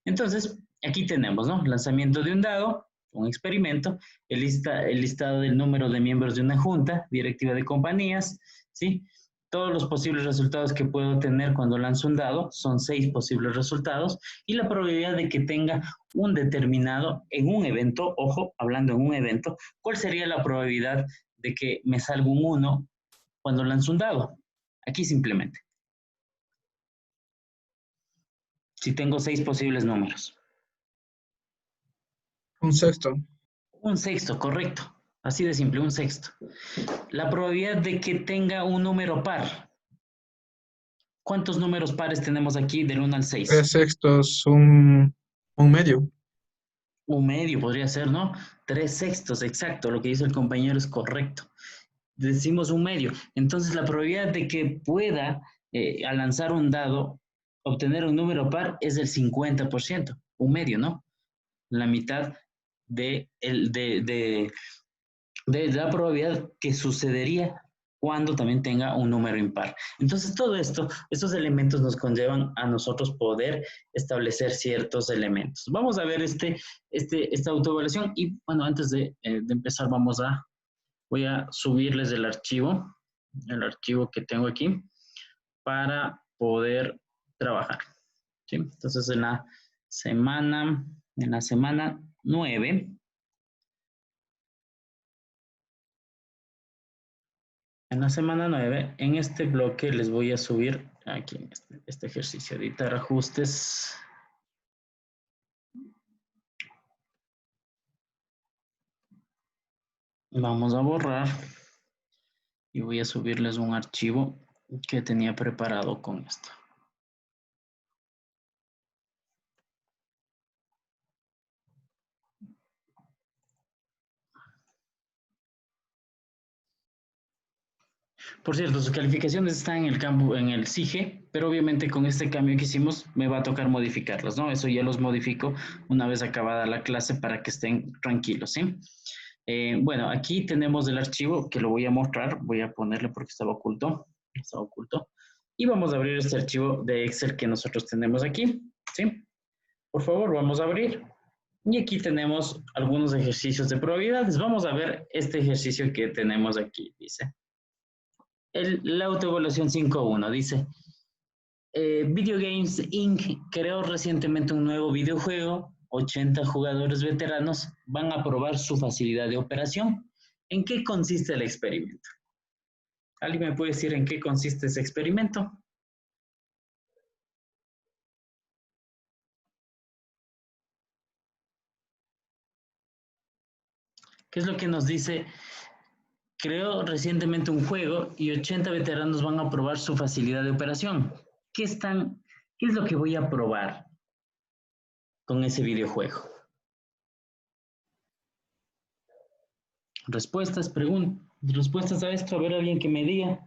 Entonces, aquí tenemos, ¿no? Lanzamiento de un dado, un experimento, el listado del número de miembros de una junta directiva de compañías, ¿sí? Todos los posibles resultados que puedo tener cuando lanzo un dado, son 6 posibles resultados, y la probabilidad de que tenga un determinado en un evento, ojo, hablando en un evento, ¿cuál sería la probabilidad de que me salga un 1 cuando lanzo un dado? Aquí simplemente. Si tengo 6 posibles números. Un sexto. Un sexto, correcto. Así de simple, un sexto. La probabilidad de que tenga un número par. ¿Cuántos números pares tenemos aquí del 1 al 6? 3 sextos, un medio. Un medio podría ser, ¿no? 3 sextos, exacto. Lo que dice el compañero es correcto. Decimos un medio. Entonces, la probabilidad de que pueda, al lanzar un dado, obtener un número par es del 50%. Un medio, ¿no? La mitad de la probabilidad que sucedería cuando también tenga un número impar. Entonces, todo esto, estos elementos nos conllevan a nosotros poder establecer ciertos elementos. Vamos a ver esta autoevaluación y, bueno, antes de empezar, voy a subirles el archivo que tengo aquí para poder trabajar. ¿Sí? Entonces, en la semana 9, en este bloque les voy a subir aquí en este ejercicio, editar ajustes. Vamos a borrar y voy a subirles un archivo que tenía preparado con esto. Por cierto, sus calificaciones están en el campo, en el SIGE, pero obviamente con este cambio que hicimos me va a tocar modificarlos, ¿no? Eso ya los modifico una vez acabada la clase para que estén tranquilos, ¿sí? Bueno, aquí tenemos el archivo que lo voy a mostrar, voy a ponerle porque estaba oculto, y vamos a abrir este archivo de Excel que nosotros tenemos aquí, ¿sí? Por favor, vamos a abrir. Y aquí tenemos algunos ejercicios de probabilidades. Vamos a ver este ejercicio que tenemos aquí, dice. La autoevaluación 5.1 dice, Video Games Inc. creó recientemente un nuevo videojuego, 80 jugadores veteranos van a probar su facilidad de operación. ¿En qué consiste el experimento? ¿Alguien me puede decir en qué consiste ese experimento? ¿Qué es lo que nos dice? Creó recientemente un juego y 80 veteranos van a probar su facilidad de operación. ¿Qué es lo que voy a probar con ese videojuego? Respuestas a esto. A ver, alguien que me diga.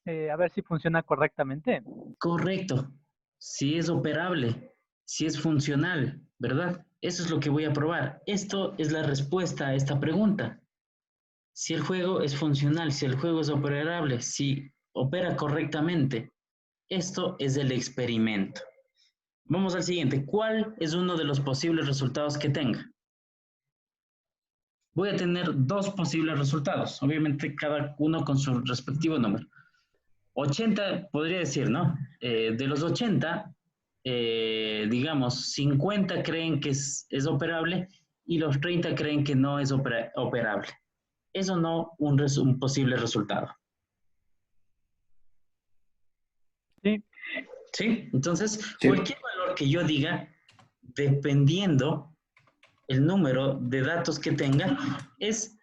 A ver si funciona correctamente. Correcto. Si es operable, si es funcional, ¿verdad? Eso es lo que voy a probar. Esto es la respuesta a esta pregunta. Si el juego es funcional, si el juego es operable, si opera correctamente. Esto es el experimento. Vamos al siguiente. ¿Cuál es uno de los posibles resultados que tenga? Voy a tener 2 posibles resultados. Obviamente cada uno con su respectivo número. 80, podría decir, ¿no? De los 80, digamos, 50 creen que es operable y los 30 creen que no es operable. Eso no un posible resultado. Sí. ¿Sí? Entonces, cualquier valor que yo diga, dependiendo el número de datos que tenga, es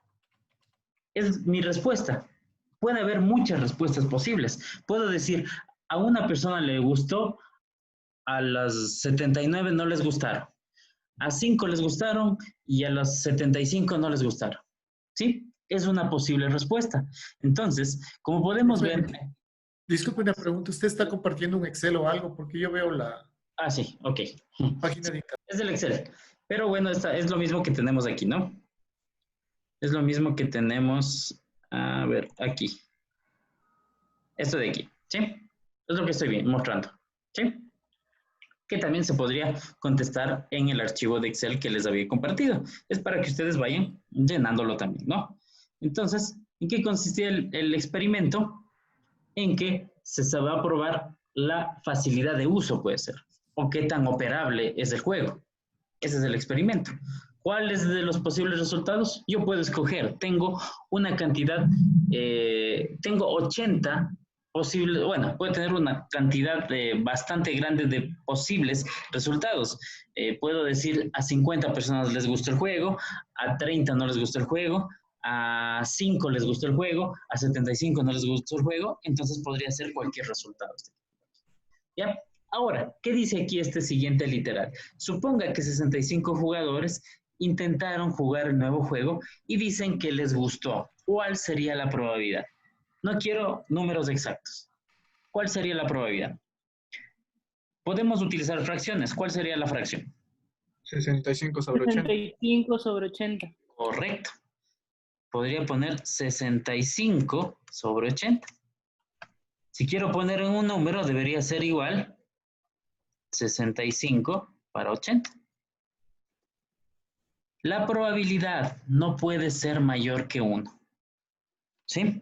mi respuesta. Puede haber muchas respuestas posibles. Puedo decir, a una persona le gustó, a las 79 no les gustaron, a 5 les gustaron y a las 75 no les gustaron. ¿Sí? Es una posible respuesta. Entonces, como podemos ver... Disculpe una pregunta, ¿usted está compartiendo un Excel o algo? Porque yo veo la... Ah, sí, ok. Página de... Es del Excel. Pero bueno, es lo mismo que tenemos aquí, ¿no? Es lo mismo que tenemos, a ver, aquí. Esto de aquí, ¿sí? Es lo que estoy mostrando, ¿sí? Que también se podría contestar en el archivo de Excel que les había compartido. Es para que ustedes vayan llenándolo también, ¿no? Entonces, ¿en qué consistía el experimento? En que se va a probar la facilidad de uso, puede ser, o qué tan operable es el juego. Ese es el experimento. ¿Cuáles de los posibles resultados? Yo puedo escoger. Tengo una cantidad, tengo 80 posible, bueno, puede tener una cantidad bastante grande de posibles resultados. Puedo decir a 50 personas les gustó el juego, a 30 no les gustó el juego, a 5 les gustó el juego, a 75 no les gustó el juego, entonces podría ser cualquier resultado. ¿Ya? Ahora, ¿qué dice aquí este siguiente literal? Suponga que 65 jugadores intentaron jugar el nuevo juego y dicen que les gustó. ¿Cuál sería la probabilidad? No quiero números exactos. ¿Cuál sería la probabilidad? Podemos utilizar fracciones. ¿Cuál sería la fracción? 65 sobre 80. 65 sobre 80. Correcto. Podría poner 65 sobre 80. Si quiero poner en un número, debería ser igual 65 para 80. La probabilidad no puede ser mayor que 1. ¿Sí?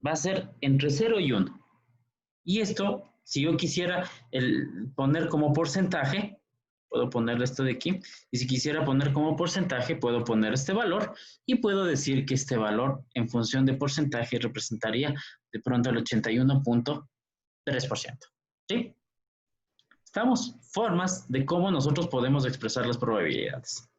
Va a ser entre 0 y 1. Y esto, si yo quisiera poner como porcentaje, puedo ponerle esto de aquí. Y si quisiera poner como porcentaje, puedo poner este valor. Y puedo decir que este valor, en función de porcentaje, representaría de pronto el 81.3%. ¿Sí? ¿Estamos? Formas de cómo nosotros podemos expresar las probabilidades.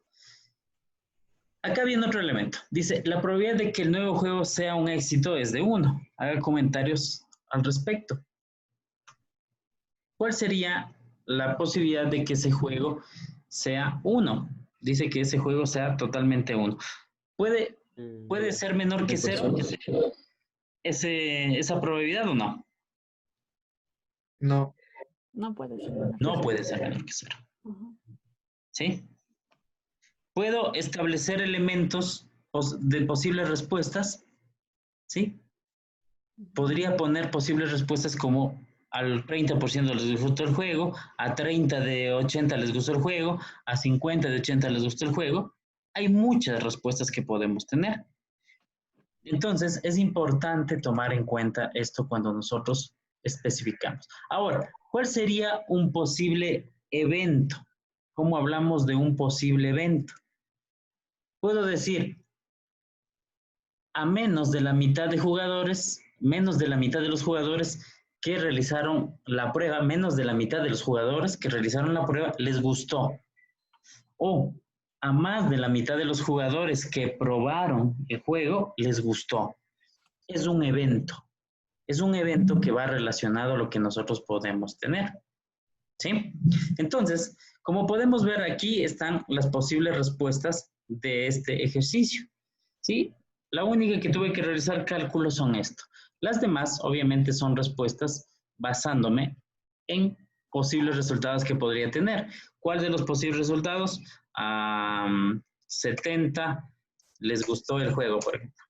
Acá viene otro elemento. Dice, la probabilidad de que el nuevo juego sea un éxito es de 1. Haga comentarios al respecto. ¿Cuál sería la posibilidad de que ese juego sea 1? Dice que ese juego sea totalmente 1. ¿Puede ser menor que 0 esa probabilidad o no? No. No puede ser. No puede ser menor que 0. ¿Sí? ¿Puedo establecer elementos de posibles respuestas? ¿Sí? Podría poner posibles respuestas como al 30% les gustó el juego, a 30 de 80 les gustó el juego, a 50 de 80 les gustó el juego. Hay muchas respuestas que podemos tener. Entonces, es importante tomar en cuenta esto cuando nosotros especificamos. Ahora, ¿cuál sería un posible evento? ¿Cómo hablamos de un posible evento? Puedo decir, a menos de la mitad de jugadores, menos de la mitad de los jugadores que realizaron la prueba, menos de la mitad de los jugadores que realizaron la prueba les gustó. O a más de la mitad de los jugadores que probaron el juego les gustó. Es un evento. Es un evento que va relacionado a lo que nosotros podemos tener. ¿Sí? Entonces, como podemos ver aquí están las posibles respuestas de este ejercicio. ¿Sí? La única que tuve que realizar cálculos son esto. Las demás, obviamente, son respuestas basándome en posibles resultados que podría tener. ¿Cuál de los posibles resultados? 70 les gustó el juego, por ejemplo.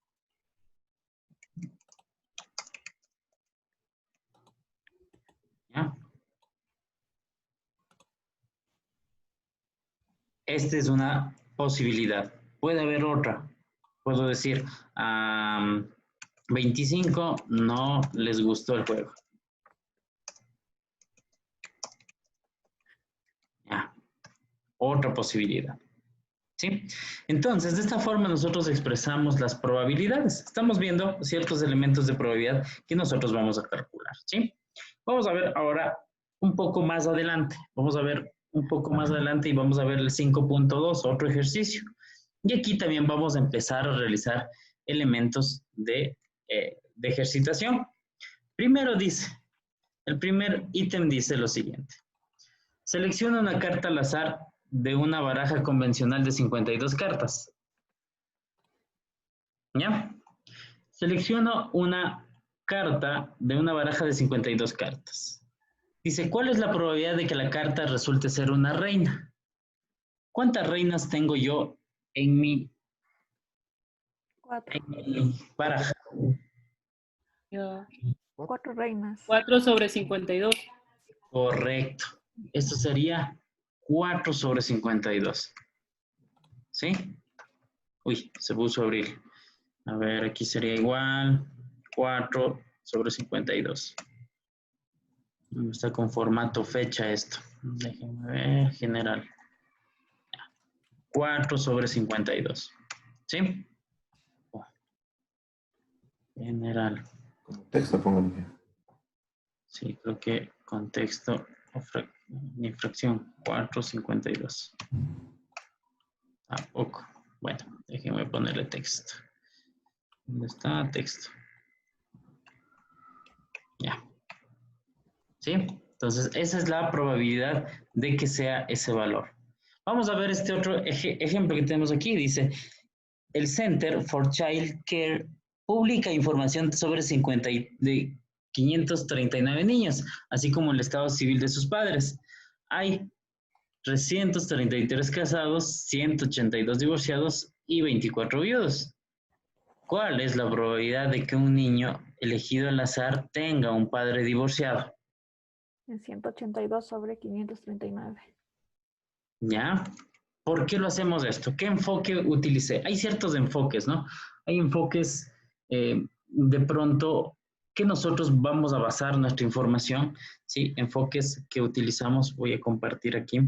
¿Ya? Esta es una posibilidad. Puede haber otra. Puedo decir, 25 no les gustó el juego. Ya. Otra posibilidad. ¿Sí? Entonces, de esta forma nosotros expresamos las probabilidades. Estamos viendo ciertos elementos de probabilidad que nosotros vamos a calcular. ¿Sí? Vamos a ver ahora un poco más adelante. Vamos a ver un poco más adelante y vamos a ver el 5.2, otro ejercicio. Y aquí también vamos a empezar a realizar elementos de ejercitación. Primero dice, el primer ítem dice lo siguiente. Selecciona una carta al azar de una baraja convencional de 52 cartas. ¿Ya? Selecciono una carta de una baraja de 52 cartas. Dice, ¿cuál es la probabilidad de que la carta resulte ser una reina? ¿Cuántas reinas tengo yo en mi baraja? 4 reinas. 4 sobre 52. Correcto. Esto sería 4 sobre 52. ¿Sí? Uy, se puso a abrir. A ver, aquí sería igual. 4 sobre 52. Está con formato fecha esto. Déjenme ver, general. 4 sobre 52. ¿Sí? General. Texto, póngale. Sí, creo que contexto ni fracción 4,52. Tampoco. Bueno, déjenme ponerle texto. ¿Dónde está texto? Ya. ¿Sí? Entonces, esa es la probabilidad de que sea ese valor. Vamos a ver este otro ejemplo que tenemos aquí. Dice, el Center for Child Care publica información sobre 539 niños, así como el estado civil de sus padres. Hay 333 casados, 182 divorciados y 24 viudos. ¿Cuál es la probabilidad de que un niño elegido al azar tenga un padre divorciado? En 182 sobre 539. ¿Ya? ¿Por qué lo hacemos esto? ¿Qué enfoque utilicé? Hay ciertos enfoques, ¿no? Hay enfoques de pronto que nosotros vamos a basar nuestra información, ¿sí? Enfoques que utilizamos, voy a compartir aquí.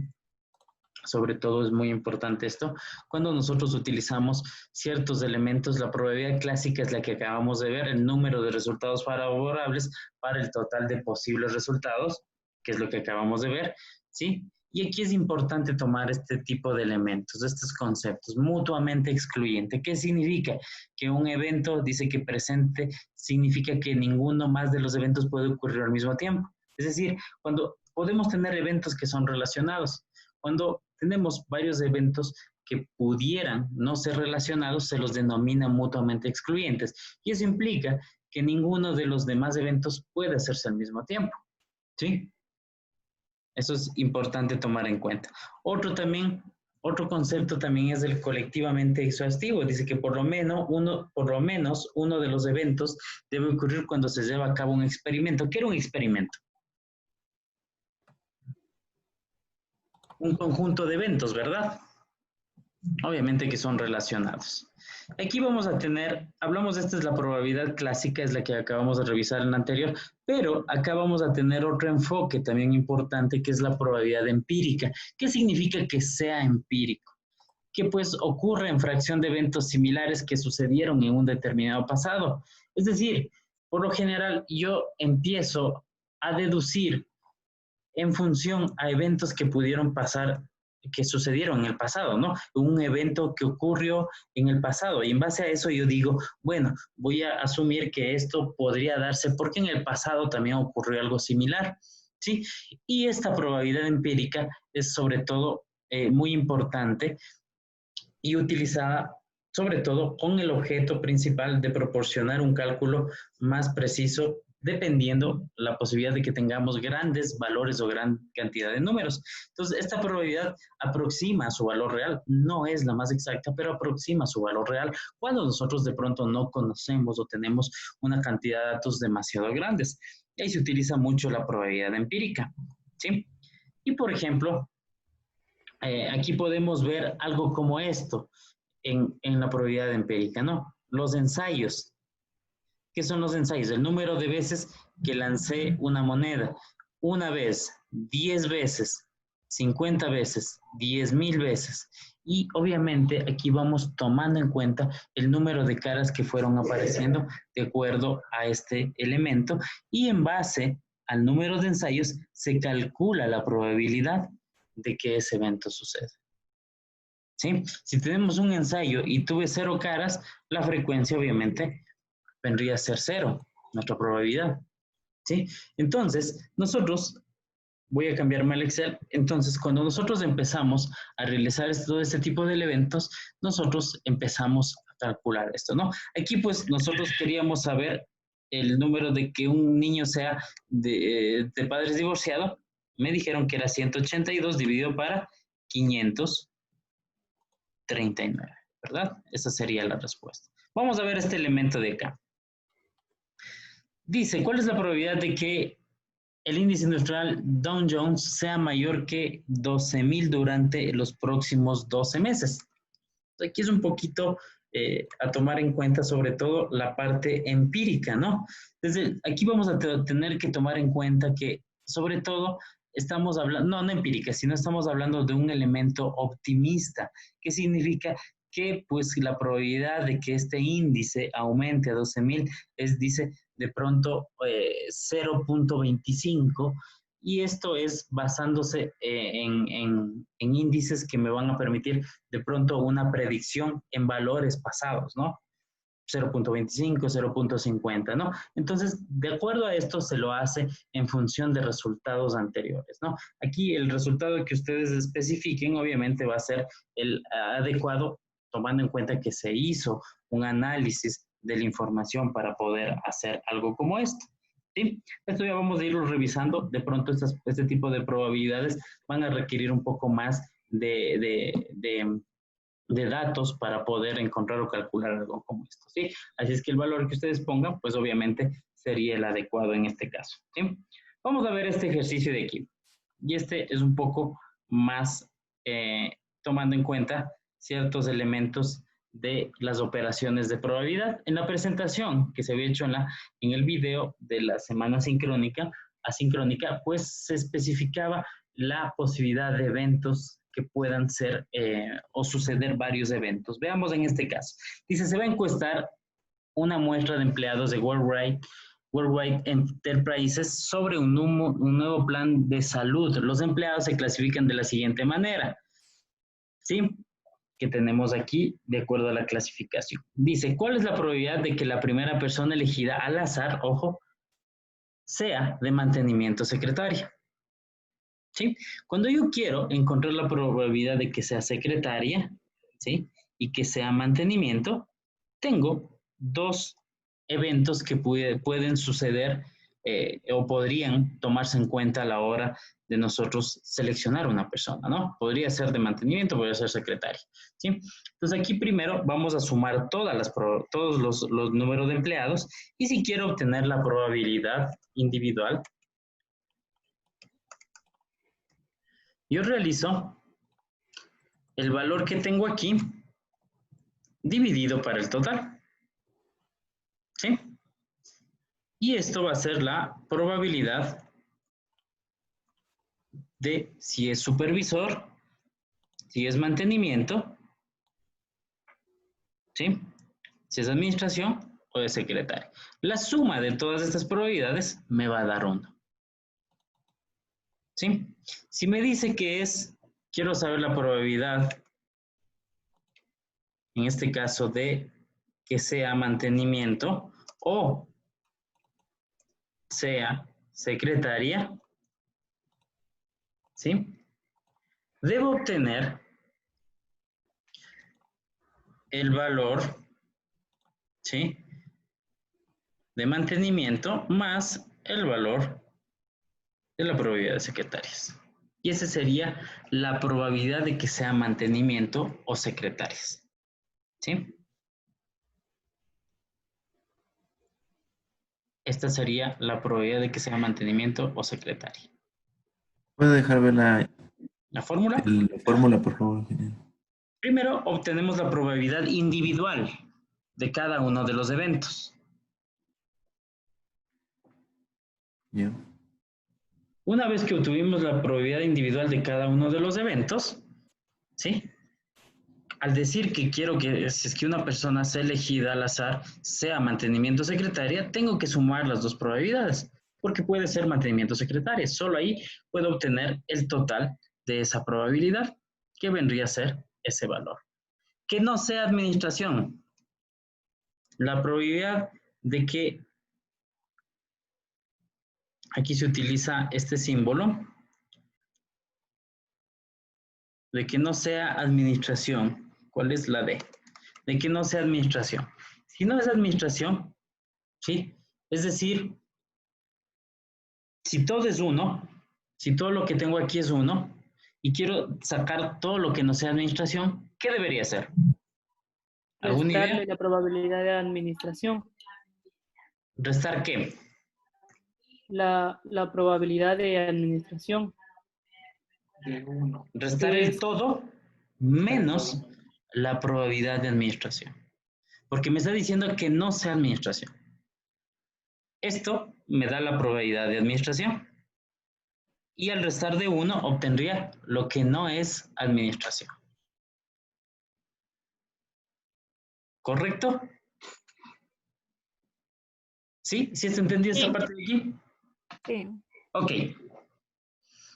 Sobre todo es muy importante esto. Cuando nosotros utilizamos ciertos elementos, la probabilidad clásica es la que acabamos de ver, el número de resultados favorables para el total de posibles resultados, que es lo que acabamos de ver, ¿sí? Y aquí es importante tomar este tipo de elementos, estos conceptos, mutuamente excluyente. ¿Qué significa? Que un evento dice que presente significa que ninguno más de los eventos puede ocurrir al mismo tiempo. Es decir, cuando podemos tener eventos que son relacionados, cuando tenemos varios eventos que pudieran no ser relacionados, se los denomina mutuamente excluyentes. Y eso implica que ninguno de los demás eventos puede hacerse al mismo tiempo, ¿sí? Eso es importante tomar en cuenta. Otro concepto también es el colectivamente exhaustivo. Dice que por lo menos uno de los eventos debe ocurrir cuando se lleva a cabo un experimento. ¿Qué era un experimento? Un conjunto de eventos, ¿verdad? Obviamente que son relacionados. Aquí vamos a tener, hablamos de esta es la probabilidad clásica, es la que acabamos de revisar en la anterior, pero acá vamos a tener otro enfoque también importante que es la probabilidad empírica. ¿Qué significa que sea empírico? Que pues ocurre en fracción de eventos similares que sucedieron en un determinado pasado. Es decir, por lo general yo empiezo a deducir en función a eventos que pudieron pasar, que sucedieron en el pasado, ¿no? Un evento que ocurrió en el pasado. Y en base a eso yo digo, bueno, voy a asumir que esto podría darse porque en el pasado también ocurrió algo similar, ¿sí? Y esta probabilidad empírica es sobre todo muy importante y utilizada sobre todo con el objeto principal de proporcionar un cálculo más preciso dependiendo la posibilidad de que tengamos grandes valores o gran cantidad de números. Entonces, esta probabilidad aproxima su valor real. No es la más exacta, pero aproxima su valor real cuando nosotros de pronto no conocemos o tenemos una cantidad de datos demasiado grandes. Y ahí se utiliza mucho la probabilidad empírica, ¿sí? Y, por ejemplo, aquí podemos ver algo como esto en la probabilidad empírica, ¿no? Los ensayos. ¿Qué son los ensayos? El número de veces que lancé una moneda. Una vez, 10 veces, 50 veces, 10,000 veces. Y obviamente aquí vamos tomando en cuenta el número de caras que fueron apareciendo de acuerdo a este elemento. Y en base al número de ensayos se calcula la probabilidad de que ese evento suceda. ¿Sí? Si tenemos un ensayo y tuve 0 caras, la frecuencia obviamente vendría a ser 0, nuestra probabilidad, ¿sí? Entonces, nosotros, voy a cambiarme al Excel, entonces cuando nosotros empezamos a realizar todo este tipo de eventos, nosotros empezamos a calcular esto, ¿no? Aquí pues nosotros queríamos saber el número de que un niño sea de padres divorciados, me dijeron que era 182 dividido para 539, ¿verdad? Esa sería la respuesta. Vamos a ver este elemento de acá. Dice, ¿cuál es la probabilidad de que el índice industrial Dow Jones sea mayor que 12,000 durante los próximos 12 meses? Aquí es un poquito a tomar en cuenta sobre todo la parte empírica, ¿no? Desde aquí vamos a tener que tomar en cuenta que sobre todo estamos hablando, no empírica, sino estamos hablando de un elemento optimista, que significa que pues la probabilidad de que este índice aumente a 12.000 es, dice, de pronto 0.25, y esto es basándose en índices que me van a permitir de pronto una predicción en valores pasados, ¿no? 0.25, 0.50, ¿no? Entonces, de acuerdo a esto, se lo hace en función de resultados anteriores, ¿no? Aquí el resultado que ustedes especifiquen, obviamente, va a ser el adecuado, tomando en cuenta que se hizo un análisis de la información para poder hacer algo como esto, ¿sí? Esto ya vamos a irlo revisando. De pronto, este tipo de probabilidades van a requerir un poco más de datos para poder encontrar o calcular algo como esto, ¿sí? Así es que el valor que ustedes pongan, pues obviamente sería el adecuado en este caso, ¿sí? Vamos a ver este ejercicio de aquí. Y este es un poco más tomando en cuenta ciertos elementos de las operaciones de probabilidad. En la presentación que se había hecho en el video de la semana asincrónica, pues se especificaba la posibilidad de eventos que puedan ser o suceder varios eventos. Veamos en este caso. Dice, se va a encuestar una muestra de empleados de Worldwide Enterprises sobre un nuevo plan de salud. Los empleados se clasifican de la siguiente manera, ¿sí? Que tenemos aquí de acuerdo a la clasificación. Dice, ¿cuál es la probabilidad de que la primera persona elegida al azar, ojo, sea de mantenimiento secretaria? ¿Sí? Cuando yo quiero encontrar la probabilidad de que sea secretaria, ¿sí? Y que sea mantenimiento, tengo dos eventos que pueden suceder o podrían tomarse en cuenta a la hora de nosotros seleccionar una persona, ¿no? Podría ser de mantenimiento, podría ser secretaria, ¿sí? Entonces aquí primero vamos a sumar todos los números de empleados, y si quiero obtener la probabilidad individual, yo realizo el valor que tengo aquí dividido para el total, ¿sí? Y esto va a ser la probabilidad de si es supervisor, si es mantenimiento, ¿sí? Si es administración o es secretario. La suma de todas estas probabilidades me va a dar 1. ¿Sí? Si me dice que quiero saber la probabilidad, en este caso de que sea mantenimiento o sea secretaria, ¿sí? Debo obtener el valor, ¿sí? De mantenimiento más el valor de la probabilidad de secretarias. Y esa sería la probabilidad de que sea mantenimiento o secretarias, ¿sí? Esta sería la probabilidad de que sea mantenimiento o secretaria. ¿Puede dejar ver ¿La fórmula? La fórmula, por favor? Primero obtenemos la probabilidad individual de cada uno de los eventos. Yeah. Una vez que obtuvimos la probabilidad individual de cada uno de los eventos, ¿sí? Al decir que quiero que si es que una persona sea elegida al azar, sea mantenimiento secretaria, tengo que sumar las dos probabilidades, porque puede ser mantenimiento secretaria. Solo ahí puedo obtener el total de esa probabilidad, que vendría a ser ese valor. Que no sea administración. La probabilidad de que aquí se utiliza este símbolo, de que no sea administración. ¿Cuál es la D? De que no sea administración. Si no es administración, ¿sí? Es decir, si todo es 1, si todo lo que tengo aquí es 1, y quiero sacar todo lo que no sea administración, ¿qué debería hacer? ¿Alguna idea? Restarle la probabilidad de administración. ¿Restar qué? La probabilidad de administración. De 1. Restar el todo menos la probabilidad de administración. Porque me está diciendo que no sea administración. Esto me da la probabilidad de administración. Y al restar de 1 obtendría lo que no es administración. ¿Correcto? ¿Sí? ¿Sí se entendió esta parte de aquí? Sí. Ok.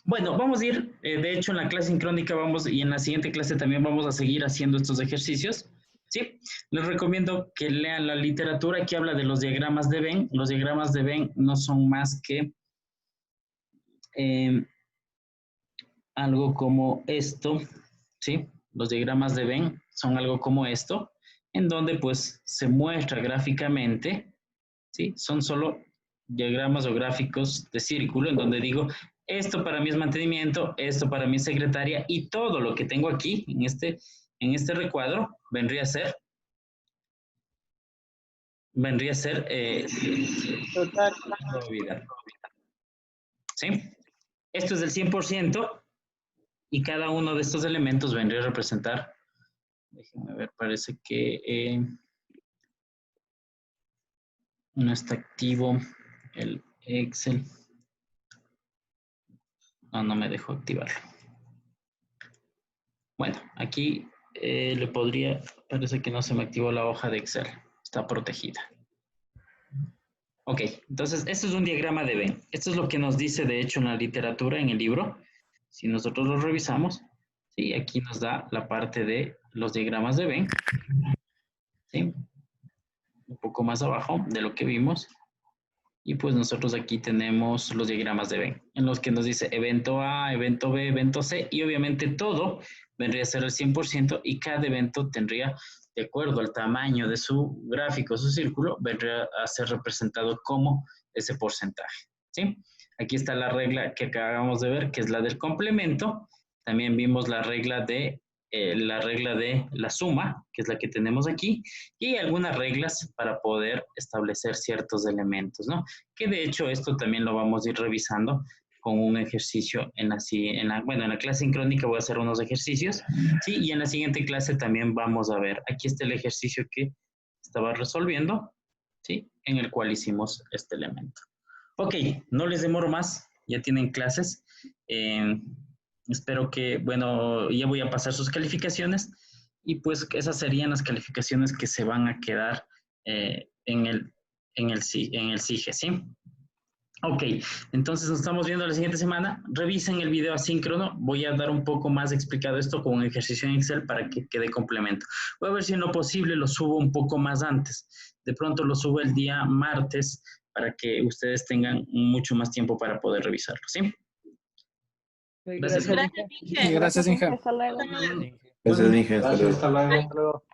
Bueno, vamos a ir, de hecho en la clase sincrónica vamos, y en la siguiente clase también vamos a seguir haciendo estos ejercicios, ¿sí? Les recomiendo que lean la literatura que habla de los diagramas de Venn. Los diagramas de Venn no son más que algo como esto, ¿sí? Los diagramas de Venn son algo como esto, en donde pues se muestra gráficamente, ¿sí? Son solo diagramas o gráficos de círculo en donde digo, esto para mí es mantenimiento, esto para mí es secretaria y todo lo que tengo aquí en este recuadro vendría a ser probabilidad. ¿Sí? Esto es del 100% y cada uno de estos elementos vendría a representar, déjenme ver, parece que no está activo el Excel. No me dejó activarlo. Bueno, aquí parece que no se me activó la hoja de Excel, está protegida. Ok, entonces esto es un diagrama de Venn. Esto es lo que nos dice de hecho en la literatura, en el libro. Si nosotros lo revisamos, ¿sí? Aquí nos da la parte de los diagramas de Venn, ¿sí? Un poco más abajo de lo que vimos. Y pues nosotros aquí tenemos los diagramas de Venn, en los que nos dice evento A, evento B, evento C, y obviamente todo vendría a ser el 100% y cada evento tendría, de acuerdo al tamaño de su gráfico, su círculo, vendría a ser representado como ese porcentaje, ¿sí? Aquí está la regla que acabamos de ver, que es la del complemento. También vimos la regla de la suma, que es la que tenemos aquí, y algunas reglas para poder establecer ciertos elementos, ¿no? Que de hecho esto también lo vamos a ir revisando con un ejercicio en la clase sincrónica voy a hacer unos ejercicios, ¿sí? Y en la siguiente clase también vamos a ver, aquí está el ejercicio que estaba resolviendo, ¿sí? En el cual hicimos este elemento. Ok, no les demoro más, ya tienen clases. Espero que, bueno, ya voy a pasar sus calificaciones y pues esas serían las calificaciones que se van a quedar en el SIGE, ¿sí? Ok, entonces nos estamos viendo la siguiente semana. Revisen el video asíncrono. Voy a dar un poco más explicado esto con un ejercicio en Excel para que quede complemento. Voy a ver si en lo posible lo subo un poco más antes. De pronto lo subo el día martes para que ustedes tengan mucho más tiempo para poder revisarlo, ¿sí? Gracias. Gracias, Inge. Hasta luego. Gracias, Inge. Hasta luego.